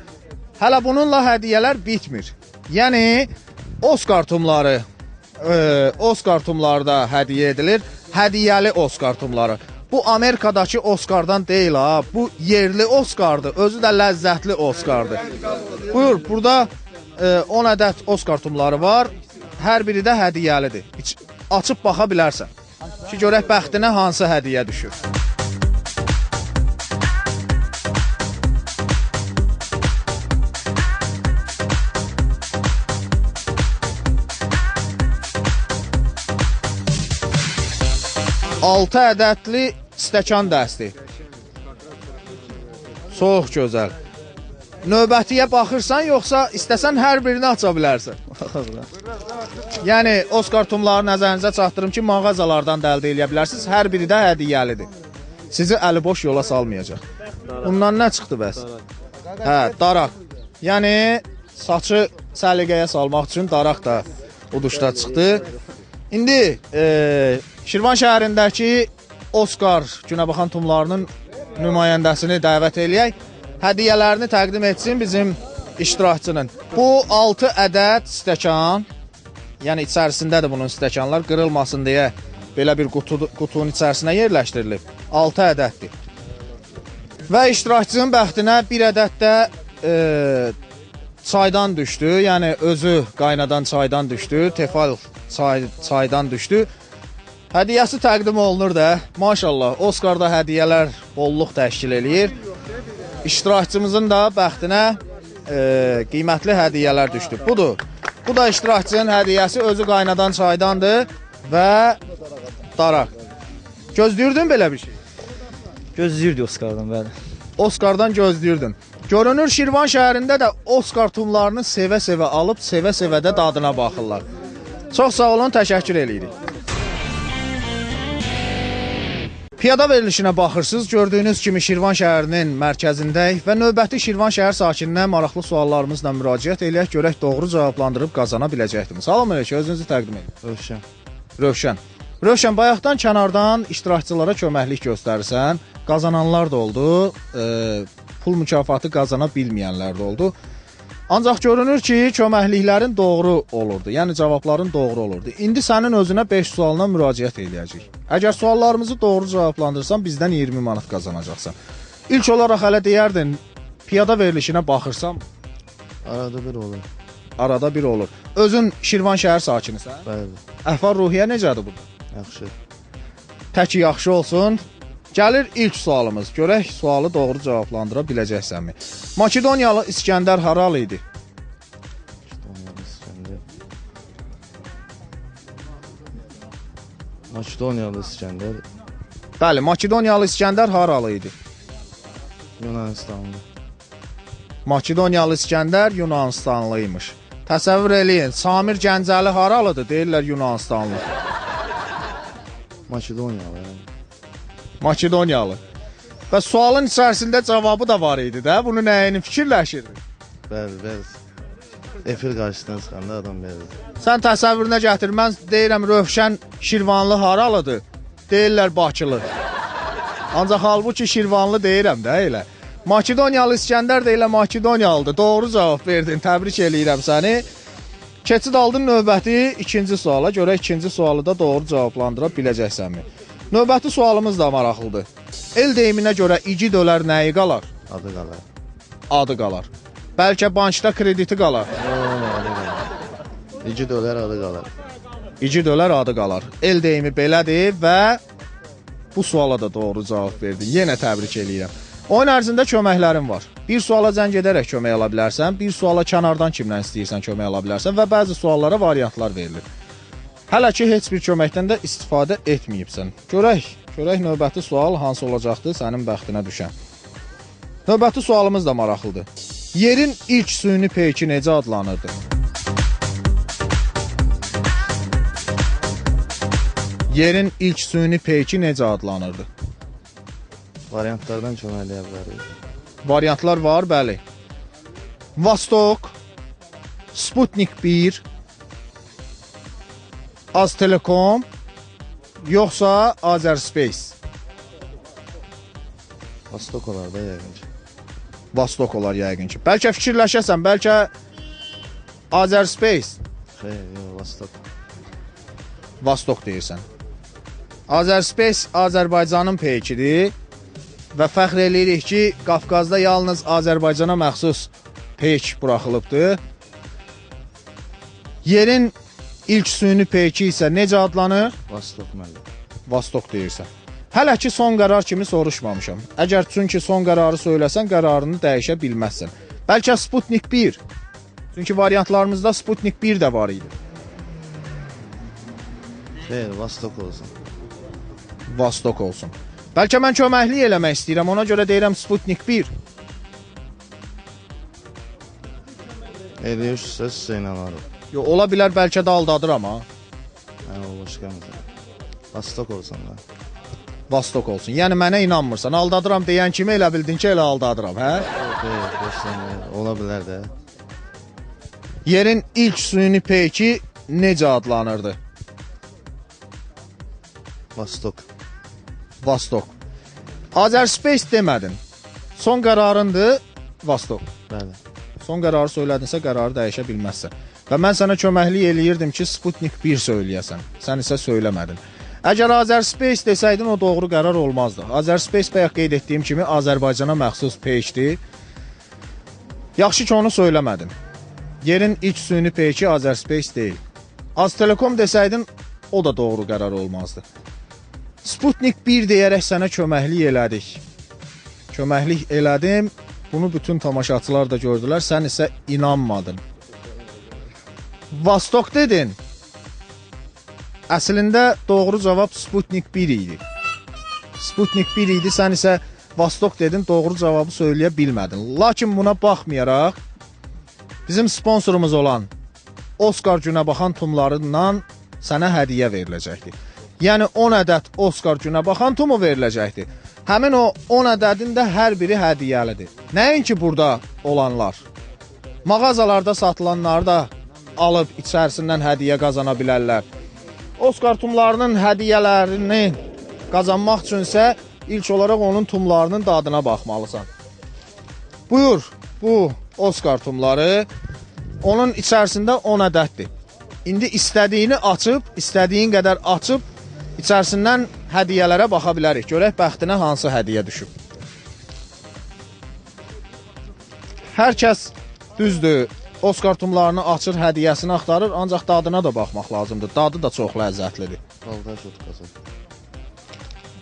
Hələ bununla hədiyyələr bitmir. Yəni Oscar tumları Oscar tumları da hədiyyə edilir. Hədiyyəli Oscar tumları. Bu Amerikadakı Oscardan deyil ha. Bu yerli Oscardır. Özü də ləzzətli Oscardır. Buyur, burada 10 ədəd Oscar tumları var. Hər biri də hədiyyəlidir. Açıb baxa bilərsən. Ki görək bəxtinə hansı hədiyyə düşür. Altı ədədli stəkan dəsti. Çox gözəl. Növbətiyə baxırsan, yoxsa istəsən hər birini aça bilərsən? Yəni, Oscar tumları nəzərinizə çatdırım ki, mağazalardan da əldə edə bilərsiniz. Hər biri də hədiyyəlidir. Sizi əli boş yola salmayacaq. Bundan nə çıxdı bəs? Hə, daraq. Yəni, saçı səliqəyə salmaq üçün daraq da uduşda çıxdı. İndi Şirvan şəhərindəki Oscar Günəbaxan tumlarının nümayəndəsini dəvət eləyək. Hədiyyələrini təqdim etsin bizim iştirakçının. Bu 6 ədəd stəkan, yəni içərisindədir bunun stəkanlar, qırılmasın deyə belə bir qutunun içərisinə yerləşdirilib. 6 ədəddir. Və iştirakçının bəxtinə bir ədəd də çaydan düşdü, yəni özü qaynadan çaydan düşdü, tefal çaydan düşdü. Hədiyyəsi təqdim olunur da, maşallah, Oscarda hədiyyələr bolluq təşkil eləyir. İştirakçımızın da bəxtinə qiymətli hədiyyələr düşdü. Budur, bu da iştirakçının hədiyyəsi, özü qaynadan çaydandır və daraq. Gözləyirdin belə bir şey? Gözləyirdi Oscardan, bəli. Oscardan gözləyirdin. Görünür, Şirvan şəhərində də Oscar tumlarını sevə-sevə alıb, sevə-sevə də dadına baxırlar. Çox sağ olun, təşəkkür edirik. Piyada verilişinə baxırsınız, gördüyünüz kimi Şirvan şəhərinin mərkəzindəyik və növbəti Şirvan şəhər sakininə maraqlı suallarımızla müraciət eləyək, görək doğru cavablandırıb qazana biləcəkdiniz. Salam əleykum, özünüzü təqdim edin. Rövşən. Rövşən. Rövşən, bayaqdan kənardan iştirakçılara köməklik göstərirsən, qazananlar da oldu, pul mükafatı qazana bilməyənlər də oldu. Ancaq görünür ki, köməkliklərin doğru olurdu, yəni cavabların doğru olurdu. İndi sənin özünə 5 sualına müraciət edəcəyik. Əgər suallarımızı doğru cavablandırsan, bizdən 20 manat qazanacaqsan. İlk olaraq hələ deyərdin, piyada verilişinə baxırsan, Arada bir olur. arada bir olur. Özün Şirvan şəhər sakinisən? Bəli. Əhval-ruhiyyə necədir burada? Yaxşı. Tək yaxşı olsun. Gəlir ilk sualımız. Görək sualı doğru cavablandıra biləcəksənmi? Makedoniyalı İskəndər haralı idi? Makedoniyalı İskəndər, Bəli, Makedoniyalı İskəndər haralı idi? Yunanistanlı. Makedoniyalı İskəndər Yunanistanlıymış. Təsəvvür eləyin, Samir Gəncəli haralıdır? Deyirlər Yunanistanlı. Makedoniyalı, yəni. Makedoniyalı. Və sualın içərisində cavabı da var idi də. Bunu nəyini fikirləşirdi? Bəli, bəli. Efir qarşısına çıxanda adam verir. Sən təsəvvürünə gətir, mən deyirəm Rövşən Şirvanlı haralıdır? Deyirlər Bakılı. Ancaq halbuki Şirvanlı deyirəm də elə. Makedoniyalı İskəndər də elə Makedoniyalıdır. Doğru cavab verdin, təbrik eləyirəm səni. Keçid aldın növbəti ikinci suala. Görə ikinci sualı da doğru cavablandıra biləcəksənmi? Növbəti sualımız da maraqlıdır. El deyiminə görə igid ölər nəyi qalar? Adı qalar. Adı qalar. Bəlkə bankda krediti qalar. Adı qalar. İgid ölər, adı qalar. İgid ölər, adı qalar. El deyimi belədir və bu suala da doğru cavab verdin. Yenə təbrik eləyirəm. Oyun ərzində köməklərin var. Bir suala zəng edərək kömək ala bilərsən, bir suala kənardan kimdən istəyirsən kömək ala bilərsən və bəzi suallara variantlar verilir. Hələ ki, heç bir köməkdən də istifadə etməyibsən. Görək növbəti sual hansı olacaqdır sənin bəxtinə düşən. Növbəti sualımız da maraqlıdır. Yerin ilk süni peyki necə adlanırdı? Yerin ilk süni peyki necə adlanırdı? Variantlardan köməkləyə bilərik. Variantlar var, bəli. Vostok, Sputnik 1, Aztelekom, yoxsa Azerspace? Vostok olar da yəqin ki. Vostok olar yəqin ki. Bəlkə fikirləşəsən, bəlkə Azerspace? Xeyr, yox, Vostok. Vostok deyirsən. Azerspace Azərbaycanın peykidir və fəxr eləyirik ki, Qafqazda yalnız Azərbaycana məxsus peyk buraxılıbdır. Yerin ilk süni peyki isə necə adlanır? Vostok məli. Vostok deyirsən. Hələ ki, son qərar kimi soruşmamışam. Əgər çünki son qərarı söyləsən, qərarını dəyişə bilməzsən. Bəlkə Sputnik 1. Çünki variantlarımızda Sputnik 1 də var idi. Xeyr, Vostok olsun. Vostok olsun. Bəlkə mən köməklik eləmək istəyirəm, ona görə deyirəm Sputnik 1. Eləyirsə sizə inanarım. Yox, ola bilər bəlkə də aldadıram ha. Hə, o başqa məsələ. Vostok olsun da. Vostok olsun. Yəni mənə inanmırsan. Aldadıram deyən kimi elə bildin ki, elə aldadıram, hə? Xeyr, dostum, ola bilər də. Yerin ilk süni peyki necə adlanırdı? Vostok. Vostok. Azerspace demədin. Son qərarındır Vostok. Bəli. Son qərarı söylədinsə qərarı dəyişə bilməzsən. Və mən sənə köməklik eləyirdim ki, Sputnik 1 söyləyəsən. Sən isə söyləmədin. Əgər Azerspace desəydin, o doğru qərar olmazdı. Azerspace bayaq qeyd etdiyim kimi Azərbaycana məxsus peykidir. Yaxşı ki, onu söyləmədin. Yerin ilk süni peyki Azerspace deyil. Aztelekom desəydin, o da doğru qərar olmazdı. Sputnik 1 deyərək sənə köməklik elədik. Köməklik elədim. Bunu bütün tamaşaçılar da gördülər. Sən isə inanmadın. Vostok dedin. Əslində doğru cavab Sputnik 1 idi. Sputnik 1 idi. Sən isə Vostok dedin. Doğru cavabı söyləyə bilmədin. Lakin buna baxmayaraq bizim sponsorumuz olan Oskar Günəbaxan tumlarından sənə hədiyyə veriləcəkdir. Yəni 10 ədəd Oskar Günəbaxan tumu veriləcəkdir. Həmin o 10 ədədin də hər biri hədiyyəlidir. Nəinki burada olanlar. Mağazalarda satılanlar da alıb içərisindən hədiyyə qazana bilərlər. Oskar tumlarının hədiyyələrini qazanmaq üçünsə ilk olaraq onun tumlarının dadına baxmalısan. Buyur, bu Oskar tumları onun içərisində 10 ədəddir. İndi istədiyini açıb, istədiyin qədər açıb, içərisindən hədiyyələrə baxa bilərik. Görək bəxtinə hansı hədiyyə düşüb. Hər kəs düzdür, Oskar tumlarını açır, hədiyyəsini axtarır, ancaq dadına da baxmaq lazımdır. Dadı da çox ləzzətlidir. Paltar şotkası.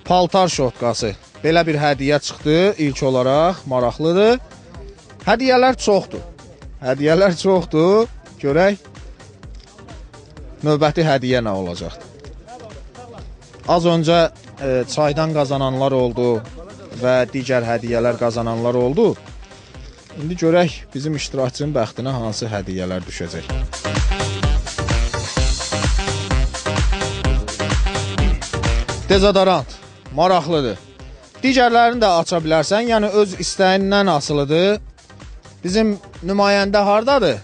Paltar şotkası. Belə bir hədiyyə çıxdı ilk olaraq, maraqlıdır. Hədiyyələr çoxdur. Hədiyyələr çoxdur. Görək növbəti hədiyyə nə olacaqdır. Az öncə çaydan qazananlar oldu və digər hədiyyələr qazananlar oldu. İndi görək bizim iştirakçının bəxtinə hansı hədiyyələr düşəcək. Dezodorant maraqlıdır. Digərlərini də aça bilərsən, yəni öz istəyindən asılıdır. Bizim nümayəndə hardadır?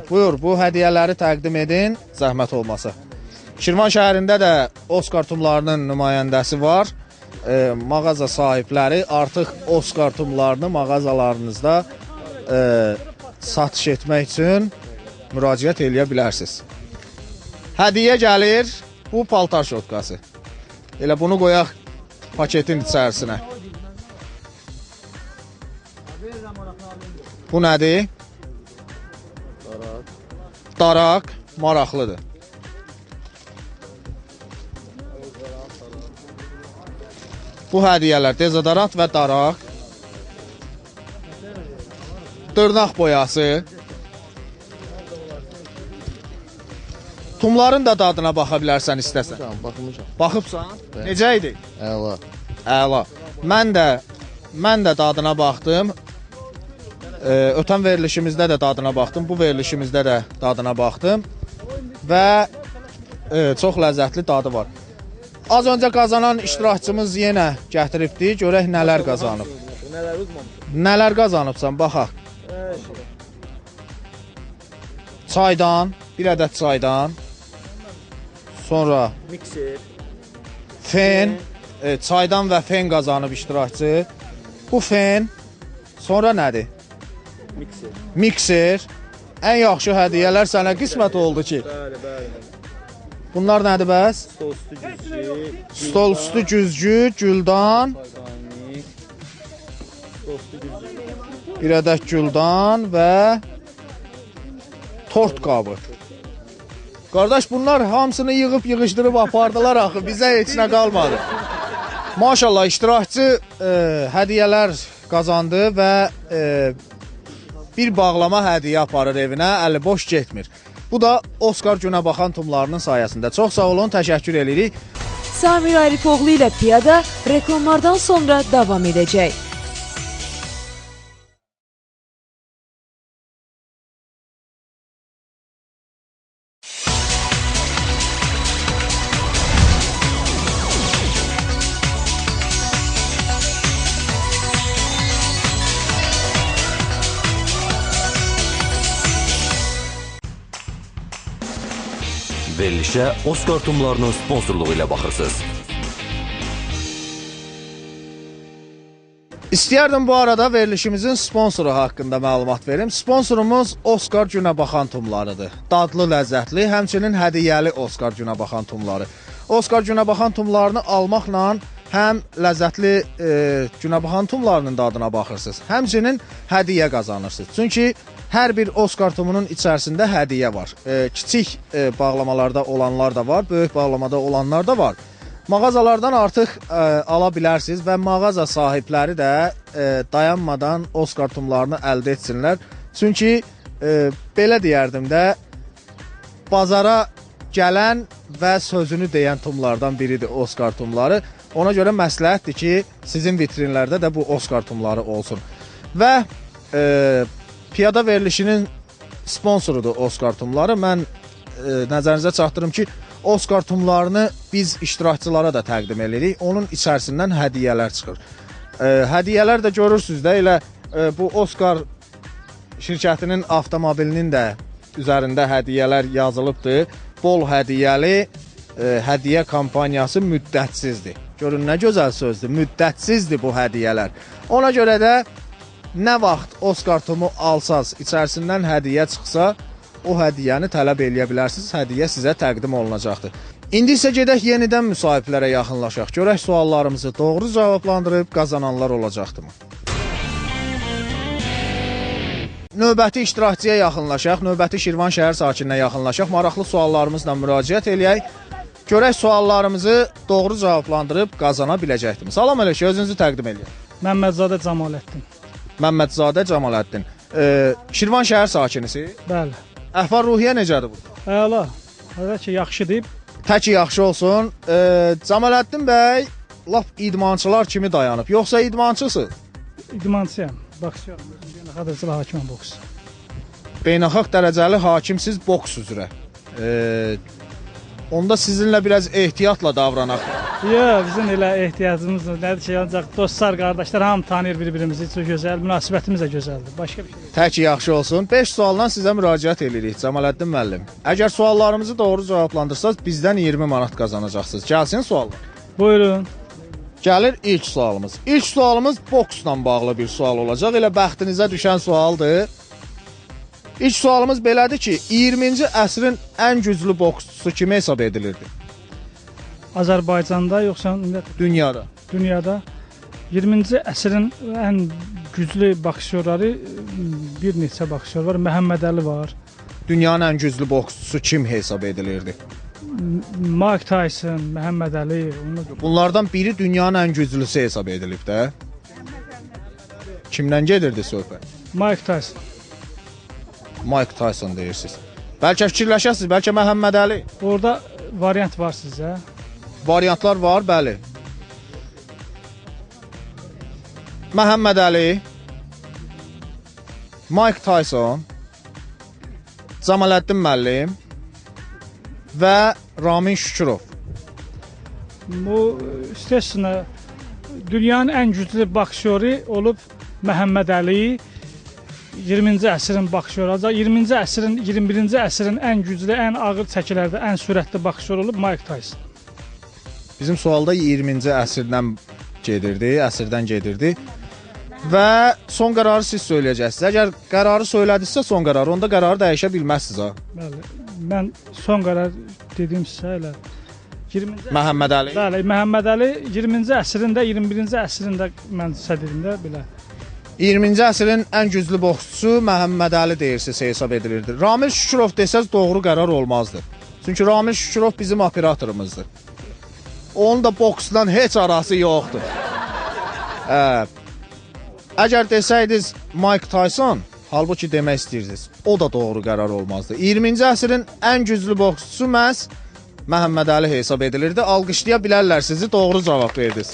Buyur, bu hədiyyələri təqdim edin, zəhmət olmasa. Şirvan şəhərində də Oskar tumlarının nümayəndəsi var. Mağaza sahibləri artıq Oskar tumlarını mağazalarınızda satış etmək üçün müraciət eləyə bilərsiniz. Hədiyyə gəlir, bu paltar şotkası. Elə bunu qoyaq paketin içərisinə. Bu nədir? Daraq, maraqlıdır. Bu hədiyyələr dezodorant və daraq. Dırnaq boyası. Tumların da dadına baxa bilərsən istəsən. Baxmışam. Baxıbsan? Necə idi? Əla. Əla. Mən də dadına baxdım. Ötən verilişimizdə də dadına baxdım. Bu verilişimizdə də dadına baxdım. Və çox ləzzətli dadı var. Az öncə qazanan iştirakçımız yenə gətiribdi. Görək nələr qazanıb. Nələr qazanıbsan, baxaq. Çaydan, bir ədəd çaydan. Sonra fen, çaydan və fen qazanıb iştirakçı. Bu fen, sonra nədir? Mikser. Ən yaxşı hədiyyələr sənə qismət oldu ki. Bunlar nədir bəs? Stol üstü güzgü, güldan. Bir ədək güldan və tort qabı. Qardaş, bunlar hamısını yığıb yığışdırıb apardılar axı, bizə heç nə qalmadı. Maşallah, iştirakçı hədiyyələr qazandı və bir bağlama hədiyyə aparır evinə, əli boş getmir. Bu da Oskar günə baxan tumlarının sayəsində. Çox sağ olun, təşəkkür edirik. Samir Arifoğlu ilə Piyada reklamlardan sonra davam edəcək. Verilişə Oskar tumlarının sponsorluğu ilə baxırsınız. İstəyərdim bu arada verilişimizin sponsoru haqqında məlumat verim. Sponsorumuz Oskar günə baxan tumlarıdır. Dadlı, ləzzətli, həmçinin hədiyyəli Oskar günə baxan tumları. Oskar günə baxan tumlarını almaqla həm ləzzətli günə baxan tumlarının dadına baxırsınız, həmçinin hədiyyə qazanırsınız. Çünki hər bir Oskar tumunun içərisində hədiyyə var. Kiçik bağlamalarda olanlar da var, böyük bağlamada olanlar da var. Mağazalardan artıq ala bilərsiniz və mağaza sahibləri də dayanmadan Oskar tumlarını əldə etsinlər. Çünki belə deyərdim də, bazara gələn və sözünü deyən tumlardan biridir Oskar tumları. Ona görə məsləhətdir ki, sizin vitrinlərdə də bu Oskar tumları olsun. Və piyada verilişinin sponsorudur Oskar tumları. Mən nəzərinizə çatdırım ki, Oskar tumlarını biz iştirakçılara da təqdim edirik. Onun içərisindən hədiyyələr çıxır. Hədiyyələr də görürsünüz də, elə bu Oskar şirkətinin avtomobilinin də üzərində hədiyyələr yazılıbdır. Bol hədiyyəli hədiyyə kampaniyası müddətsizdir. Görün, nə gözəl sözdür, müddətsizdir bu hədiyyələr. Ona görə də nə vaxt Oskar tumu alsaz, içərisindən hədiyyə çıxsa, o hədiyyəni tələb eləyə bilərsiniz, hədiyyə sizə təqdim olunacaqdır. İndi isə gedək yenidən müsahiblərə yaxınlaşaq. Görək suallarımızı doğru cavablandırıb qazananlar olacaqdırmı? Növbəti iştirakçıya yaxınlaşaq, növbəti Şirvan şəhər sakininə yaxınlaşaq, maraqlı suallarımızla müraciət eləyək. Görək suallarımızı doğru cavablandırıb qazana biləcəkdir. Salam əleykum, özünüzü təqdim edin. Məmmədzadə Camaləddin. Məmmədzadə Camaləddin. Şirvan şəhər sakinisi? Bəli. Əhval-ruhiyyə necədir burada? Əla. Hələ ki, yaxşıdır. Təki yaxşı olsun. Cəmaləddin bəy lap idmançılar kimi dayanıb. Yoxsa idmançısınız? İdmançıyam. Boksçuyam. Beynəlxalq dərəcəli hakiməm boks. Beynəlxalq dərəcəli hakimsiz boks üzrə. Onda sizinlə biraz ehtiyatla davranaq. Yox, bizim elə ehtiyacımız nədir ki, ancaq dostlar, qardaşlar hamı tanıyır bir-birimizi. Çox gözəl, münasibətimiz də gözəldir. Başqa bir şey. Təki yaxşı olsun. 5 sualdan sizə müraciət edirik Cəmaləddin müəllim. Əgər suallarımızı doğru cavablandırsanız bizdən 20 manat qazanacaqsınız. Gəlsin suallar. Buyurun. Gəlir ilk sualımız. İlk sualımız boksla bağlı bir sual olacaq. Elə bəxtinizə düşən sualdır. İlk sualımız belədir ki, 20-ci əsrin ən güclü boksçusu kimi hesab edilirdi? Azərbaycanda yoxsa Dünyada. dünyada 20-ci əsrin ən güclü boksyorları bir neçə boksyor var. Məhəmməd Əli var. Dünyanın ən güclü boksçusu kim hesab edilirdi? Mike Tyson, Məhəmməd Əli. Bunlardan biri dünyanın ən güclüsü hesab edilib də. Kimdən gedirdi söhbət? Mike Tyson. Mike Tyson deyirsiniz. Bəlkə fikirləşəsiniz, bəlkə Məhəmməd Əli. Orada variant var sizə. Variantlar var, bəli. Məhəmməd Əli, Mike Tyson, Cəmaləddin müəllim və Ramin Şükürov. Bu istəsinə dünyanın ən güclü boksyoru olub Məhəmməd Əli. 20-ci əsrin boksyoru. 20-ci əsrin, 21-ci əsrin ən güclü, ən ağır çəkilərdə, ən sürətli boksyor olub Mike Tyson. Bizim sualda 20-ci əsrdən gedirdi. Və son qərarı siz söyləyəcəksiniz. Əgər qərarı söylədinizsə son qərarı, onda qərarı dəyişə bilməzsiniz ha. Bəli. Mən son qərar dediyim sizə elə. Məhəmməd Əli. Bəli, Məhəmməd Əli 20-ci əsrində, 21-ci əsrində mən sizə dedim də belə. 20-ci əsrin ən güclü boksçusu Məhəmməd Əli deyirsiniz hesab edilirdi. Ramil Şükürov desəz doğru qərar olmazdı. Çünki Ramil Şükürov bizim operatorımızdır. Onun da boksdan heç arası yoxdur. Əgər desəydiniz Mike Tyson, halbuki demək istəyirsiniz, o da doğru qərar olmazdı. 20-ci əsrin ən güclü boksçusu məhz Məhəmməd Əli hesab edilirdi. Alqışlaya bilərlər sizi, doğru cavab verdiniz.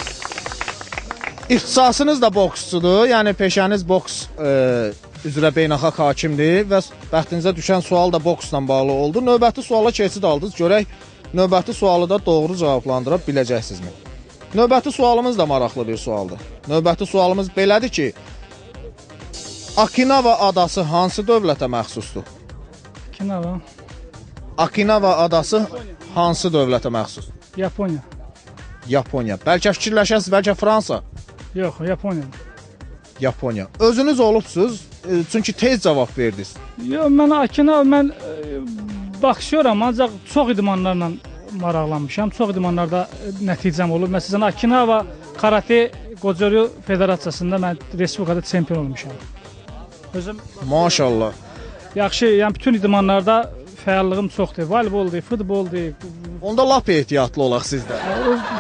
İxtisasınız da boksçudur, yəni peşəniz boks üzrə beynəlxalq hakimdir və bəxtinizə düşən sual da boksla bağlı oldu. Növbəti suala keçid aldınız, görək növbəti sualı da doğru cavablandıra biləcəksinizmi? Növbəti sualımız da maraqlı bir sualdır. Növbəti sualımız belədir ki, Okinawa adası hansı dövlətə məxsusdur? Okinawa adası hansı dövlətə məxsusdur? Yaponiya. Yaponiya. Bəlkə fikirləşəsiniz, bəlkə Fransa? Yox, Yaponiya. Yaponiya. Özünüz olubsuz, çünki tez cavab verdiniz. Yox, mən boksyoram, ancaq çox idmanlarla maraqlanmışam. Çox idmanlarda nəticəm olub. Məsələn, Okinawa Karate Goju Federasiyasında mən respublikada çempion olmuşam. Özüm Maşallah. yaxşı, yəni bütün idmanlarda fəallığım çoxdur. Voleyboldur, futboldur. Onda lap ehtiyatlı olaq sizdə.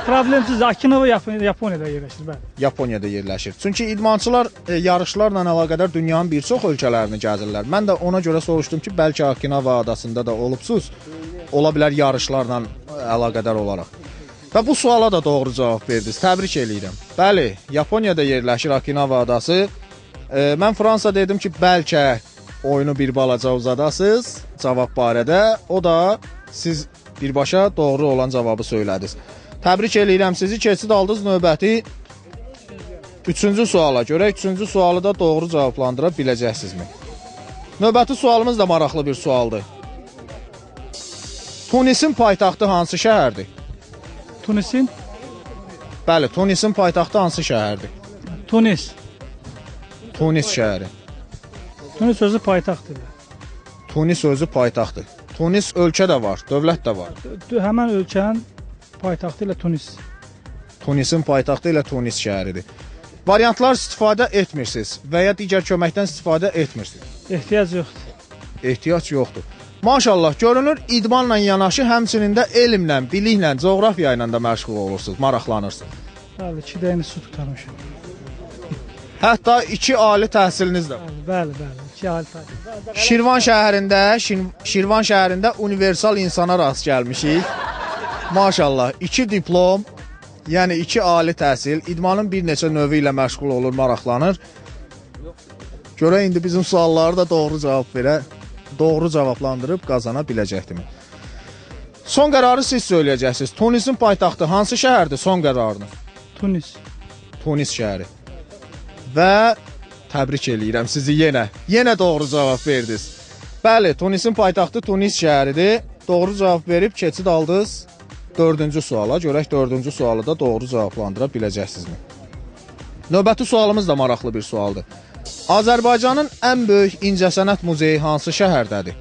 Problemsiz, Okinawa Yaponiyada yerləşir, bəli. Yaponiyada yerləşir. Çünki idmançılar yarışlarla əlaqədar dünyanın bir çox ölkələrini gəzirlər. Mən də ona görə soruşdum ki, bəlkə Okinawa adasında da olubsuz. Ola bilər yarışlarla əlaqədar olaraq. Və bu suala da doğru cavab verdiniz. Təbrik eləyirəm. Bəli, Yaponiyada yerləşir Okinawa adası. Mən Fransa dedim ki, bəlkə oyunu bir balaca uzadasınız cavab barədə. O da siz birbaşa doğru olan cavabı söylədiniz. Təbrik eləyirəm sizi. Keçid aldınız növbəti 3-cü suala. Görək 3-cü sualı da doğru cavablandıra biləcəksinizmi? Növbəti sualımız da maraqlı bir sualdır. Tunisin paytaxtı hansı şəhərdir? Tunisin? Bəli, Tunisin paytaxtı hansı şəhərdir? Tunis. Tunis şəhəri. Tunis özü paytaxtdır. Tunis özü paytaxtdır. Tunis ölkə də var, dövlət də var. Həmən ölkənin paytaxtı ilə Tunis. Tunisin paytaxtı ilə Tunis şəhəridir. Variantlar istifadə etmirsiniz və ya digər köməkdən istifadə etmirsiniz. Ehtiyac yoxdur. Ehtiyac yoxdur. Maşallah, görünür idmanla yanaşı həmçinin də elmlə, biliklə, coğrafiya ilə də məşğul olursunuz, maraqlanırsınız. Bəli, 2 dəyini su tutarmışam. Hətta 2 ali təhsiliniz də var. Bəli, 2 ali təhsil. Şirvan şəhərində universal insana rast gəlmişik. Maşallah, 2 diplom, yəni 2 ali təhsil, idmanın bir neçə növü ilə məşğul olur, maraqlanır. Görə indi bizim sualları da doğru cavablandırıb qazana biləcəkdimi? Son qərarı siz söyləyəcəksiniz. Tunisin paytaxtı hansı şəhərdir son qərarınız? Tunis. Tunis şəhəri. Və təbrik eləyirəm sizi yenə. Yenə doğru cavab verdiniz. Bəli, Tunisin paytaxtı Tunis şəhəridir. Doğru cavab verib keçid aldınız 4-cü suala. Görək 4-cü sualı da doğru cavablandıra biləcəksinizmi? Növbəti sualımız da maraqlı bir sualdır. Azərbaycanın ən böyük incəsənət muzeyi hansı şəhərdədir?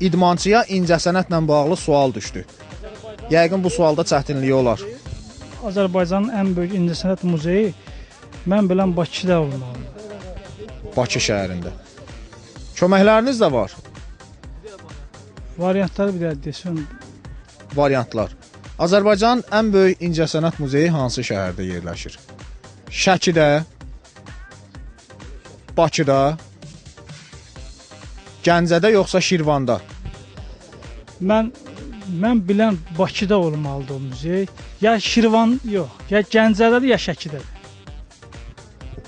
İdmançıya incəsənətlə bağlı sual düşdü. Yəqin bu sualda çətinliyi olar. Azərbaycanın ən böyük incəsənət muzeyi mən bilən Bakıda olmalı. Bakı şəhərində. Köməkləriniz də var. Variantları bir də desin. Variantlar. Azərbaycanın ən böyük incəsənət muzeyi hansı şəhərdə yerləşir? Şəkidə, Bakıda, Gəncədə yoxsa Şirvanda? Mən bilən Bakıda olmalıdır o muzey. Ya Şirvan, yox, ya Gəncədədir, ya Şəkidədir.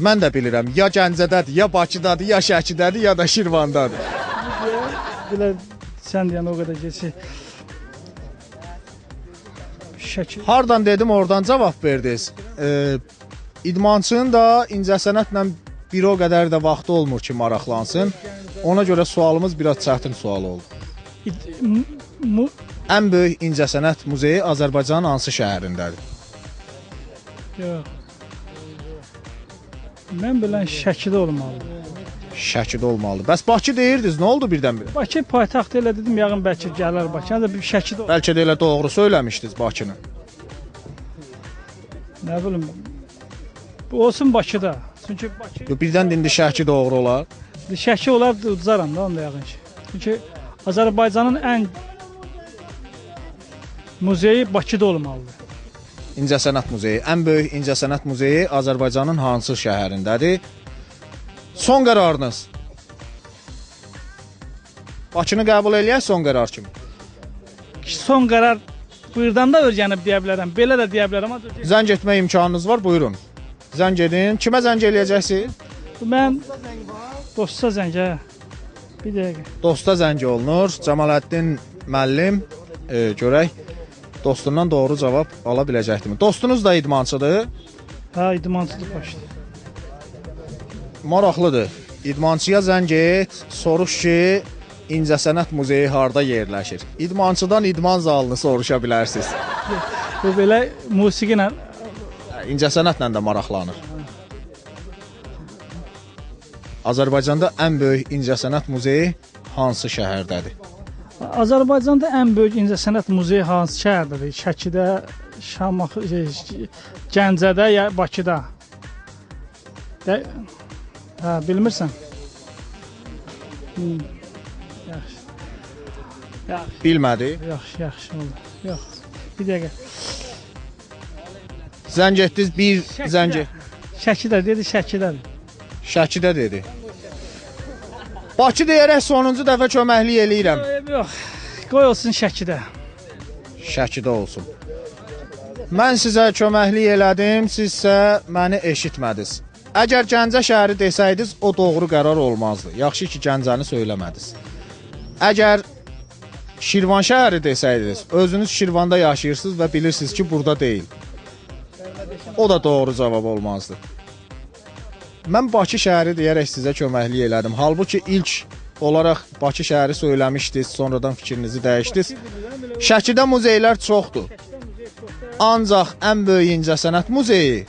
Mən də bilirəm, ya Gəncədədir, ya Bakıdadır, ya Şəkidədir, ya da Şirvandadır. Belə sən deyən o qədər geçir. Şəkil. Hardan dedim, oradan cavab verdiniz. İdmançının da incəsənətlə bir o qədər də vaxtı olmur ki, maraqlansın. Ona görə sualımız biraz çətin sual oldu. Ən böyük incəsənət muzeyi Azərbaycanın hansı şəhərindədir? Yox. Mən bilən Şəkidə olmalıdır. Şəkidə olmalıdır. Bəs Bakı deyirdiniz, nə oldu birdən-birə? Bakı paytaxt elə dedim, yağın bəlkə gələr Bakı. Həm də bir Şəkidə. Bəlkə də elə doğru söyləmişdiniz Bakını. Nə bilim. Bu olsun Bakıda. Çünki Bakı birdən indi Şəki doğru olar. Şəki olar uzaram da onda yağın ki. Çünki Azərbaycanın ən muzeyi Bakıda olmalıdır. İncəsənət muzeyi. Ən böyük incəsənət muzeyi Azərbaycanın hansı şəhərindədir? Son qərarınız. Bakını qəbul eləyək son qərar kimi. Son qərar buyurdan da öyrənib deyə bilərəm. Belə də deyə bilərəm. Zəng etmə imkanınız var, buyurun. Zəng edin. Kimə zəng eləyəcəksiniz? Mən dosta zəngə. Bir dəqiqə. Dosta zəng olunur. Cəmaləddin müəllim, görək dostundan doğru cavab ala biləcəkdimi? Dostunuz da idmançıdır? Hə, idmançıdır başda. Maraqlıdır. İdmançıya zəng et, soruş ki, İncəsənət muzeyi harda yerləşir? İdmançıdan idman zalını soruşa bilərsiniz. Bu belə musiqi ilə İncəsənətlə də maraqlanır. Azərbaycanda ən böyük incəsənət muzeyi hansı şəhərdədir? Azərbaycanda ən böyük incəsənət muzeyi hansı şəhərdədir? Şəkidə, Gəncədə ya Bakıda? Hə, bilmirsən? Yaxşı. Yaxşı. Bilmədi? Yaxşı oldu. Yox. Bir dəqiqə. Zəng etdiniz, bir zəng et. Şəkidə dedi, Şəkidədir. Şəkidə dedi. Bakı deyərək sonuncu dəfə köməklik eləyirəm. Yox. Qoy olsun Şəkidə. Şəkidə olsun. Mən sizə köməklik elədim, sizsə məni eşitmədiniz. Əgər Gəncə şəhəri desəydiniz, o doğru qərar olmazdı. Yaxşı ki, Gəncəni söyləmədiniz. Əgər Şirvan şəhəri desəydiniz, özünüz Şirvanda yaşayırsınız və bilirsiniz ki, burada deyil. O da doğru cavab olmazdı. Mən Bakı şəhəri deyərək sizə köməklik elədim. Halbuki ilk olaraq Bakı şəhəri söyləmişdiniz, sonradan fikrinizi dəyişdiniz. Şəkidə muzeylər çoxdur. Ancaq ən böyük incəsənət muzeyi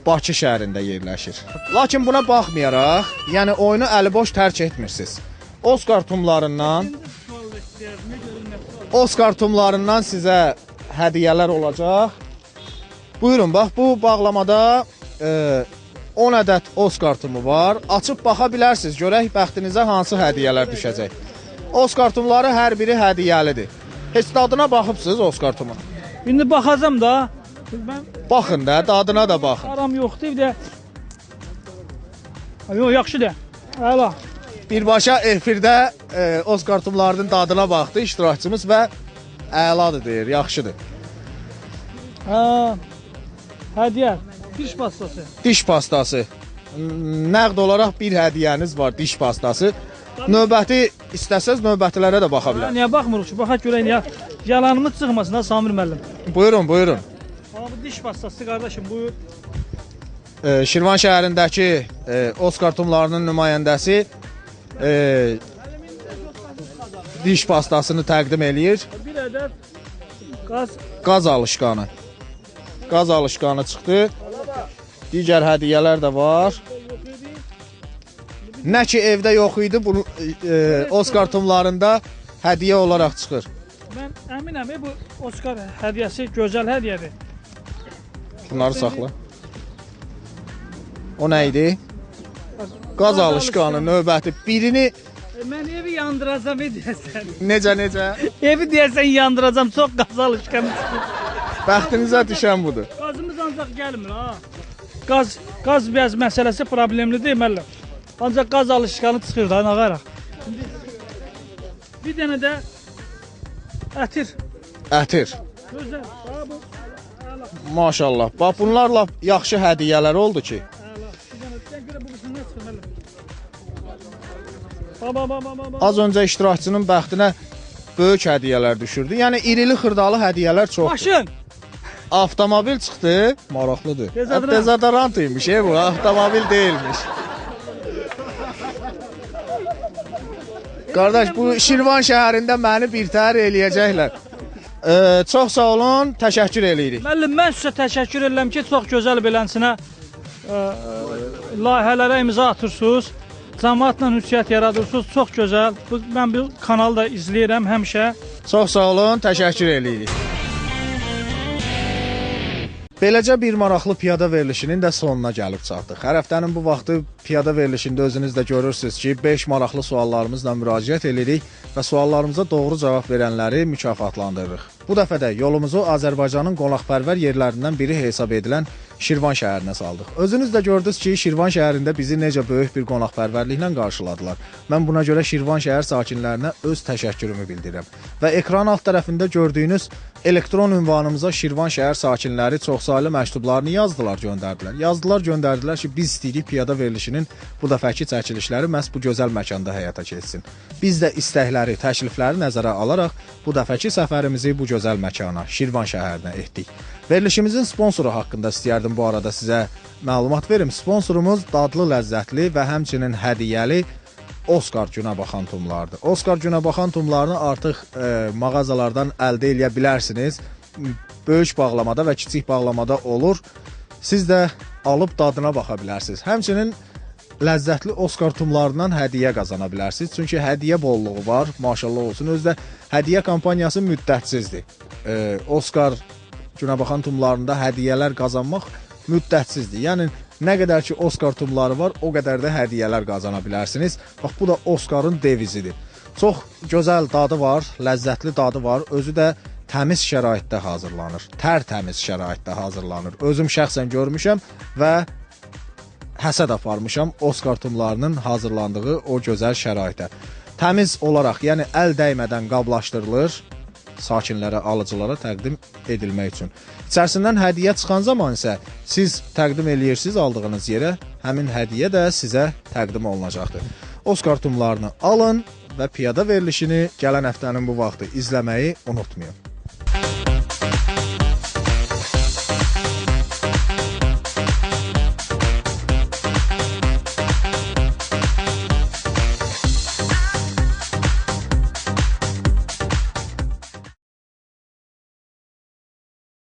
Bakı şəhərində yerləşir. Lakin buna baxmayaraq, yəni oyunu əliboş tərk etmirsiniz. Oskar tumlarından sizə hədiyyələr olacaq. Buyurun, bax, bu bağlamada 10 ədəd Oskar tumu var. Açıb baxa bilərsiniz, görək bəxtinizə hansı hədiyyələr düşəcək. Oskar tumları hər biri hədiyyəlidir. Heç dadına baxıbsınız Oskar tumun? İndi baxacam da. Baxın da, dadına da baxın. Aram yoxdur, bir də. Yox, yaxşıdır. Əla. Birbaşa efirdə Oskar tumlarının dadına baxdı iştirakçımız və əladır deyir, yaxşıdır. Hədiyyə, diş pastası. Diş pastası. Nəqd olaraq bir hədiyyəniz var, diş pastası. Növbəti istəsəz növbətilərə də baxa bilər. Niyə baxmırıq ki? Baxaq görək ya. Yalanımız çıxmasın ha Samir müəllim. Buyurun, buyurun. Bu diş pastası qardaşım, buyur. Şirvan şəhərindəki Oskar tumlarının nümayəndəsi diş pastasını təqdim eləyir. Bir ədəd Qaz alışqanı. Qaz alışqanı çıxdı. Digər hədiyyələr də var. Nə ki evdə yox idi, bu Oskar tumlarında hədiyyə olaraq çıxır. Mən əminəm bu Oskar hədiyyəsi gözəl hədiyyədir. Bunları saxla. O nə idi? Qaz alışqanı növbəti. Birini Mən evi yandıracam deyəsən. necə? Evi deyəsən yandıracam, çox qaz alışqanı çıxır. Bəxtinizə düşən budur. Qazımız ancaq gəlmir ha. Qaz biraz məsələsi problemlidir müəllim. Ancaq qaz alışqanı çıxır da nağaraq. Bir dənə də ətir. Ətir. Gözəl. Ha bu. Maşallah. Bax bunlar lap yaxşı hədiyyələr oldu ki. Az öncə iştirakçının bəxtinə böyük hədiyyələr düşürdü. Yəni irili xırdalı hədiyyələr çoxdur. Maşın. Avtomobil çıxdı, maraqlıdır. Dezodorant. Dezodorant imiş bu, avtomobil deyilmiş. Qardaş, bu Şirvan şəhərində məni birtəhər eləyəcəklər. Çox sağ olun, təşəkkür eləyirik. Müəllim, mən sizə təşəkkür edirəm ki, çox gözəl beləsinə layihələrə imza atırsınız. Cəmaatla ünsiyyət yaradırsınız, çox gözəl. Mən bu kanalı da izləyirəm həmişə. Çox sağ olun, təşəkkür eləyirik. Beləcə bir maraqlı piyada verilişinin də sonuna gəlib çatdıq. Hər həftənin bu vaxtı piyada verilişində özünüz də görürsünüz ki, 5 maraqlı suallarımızla müraciət edirik və suallarımıza doğru cavab verənləri mükafatlandırırıq. Bu dəfə də yolumuzu Azərbaycanın qonaqpərvər yerlərindən biri hesab edilən Şirvan şəhərinə saldıq. Özünüz də gördünüz ki, Şirvan şəhərində bizi necə böyük bir qonaqpərvərliklə qarşıladılar. Mən buna görə Şirvan şəhər sakinlərinə öz təşəkkürümü bildirirəm. Və ekran alt tərəfində gördüyünüz elektron ünvanımıza Şirvan şəhər sakinləri çoxsaylı məktublarını yazdılar, göndərdilər ki, biz istəyirik piyada verilişinin bu dəfəki çəkilişləri məhz bu gözəl məkanda həyata keçsin. Biz də istəkləri, təklifləri nəzərə alaraq bu dəfəki səfərimizi bu gözəl məkana, Şirvan şəhərinə etdik. Verilişimizin sponsoru haqqında istəyərdim bu arada sizə məlumat verim. Sponsorumuz dadlı, ləzzətli və həmçinin hədiyyəli Oskar Günəbaxan tumlarıdır. Oskar Günəbaxan tumlarını artıq mağazalardan əldə edə bilərsiniz. Böyük bağlamada və kiçik bağlamada olur. Siz də alıb dadına baxa bilərsiniz. Həmçinin ləzzətli Oskar tumlarından hədiyyə qazana bilərsiniz. Çünki hədiyyə bolluğu var, maşallah olsun. Özdə hədiyyə kampaniyası müddətsizdir. Oskar Günəbaxan tumlarında hədiyyələr qazanmaq müddətsizdir. Yəni nə qədər ki Oskar tumları var, o qədər də hədiyyələr qazana bilərsiniz. Bax bu da Oskarın devizidir. Çox gözəl dadı var, ləzzətli dadı var. Özü də təmiz şəraitdə hazırlanır. Tərtəmiz şəraitdə hazırlanır. Özüm şəxsən görmüşəm və həsəd aparmışam Oskar tumlarının hazırlandığı o gözəl şəraitə. Təmiz olaraq, yəni əl dəymədən qablaşdırılır, sakinlərə, alıcılara təqdim edilmək üçün. İçərisindən hədiyyə çıxan zaman isə siz təqdim eləyirsiniz aldığınız yerə, həmin hədiyyə də sizə təqdim olunacaqdır. Oskar tumlarını alın və piyada verilişini gələn həftənin bu vaxtı izləməyi unutmayın.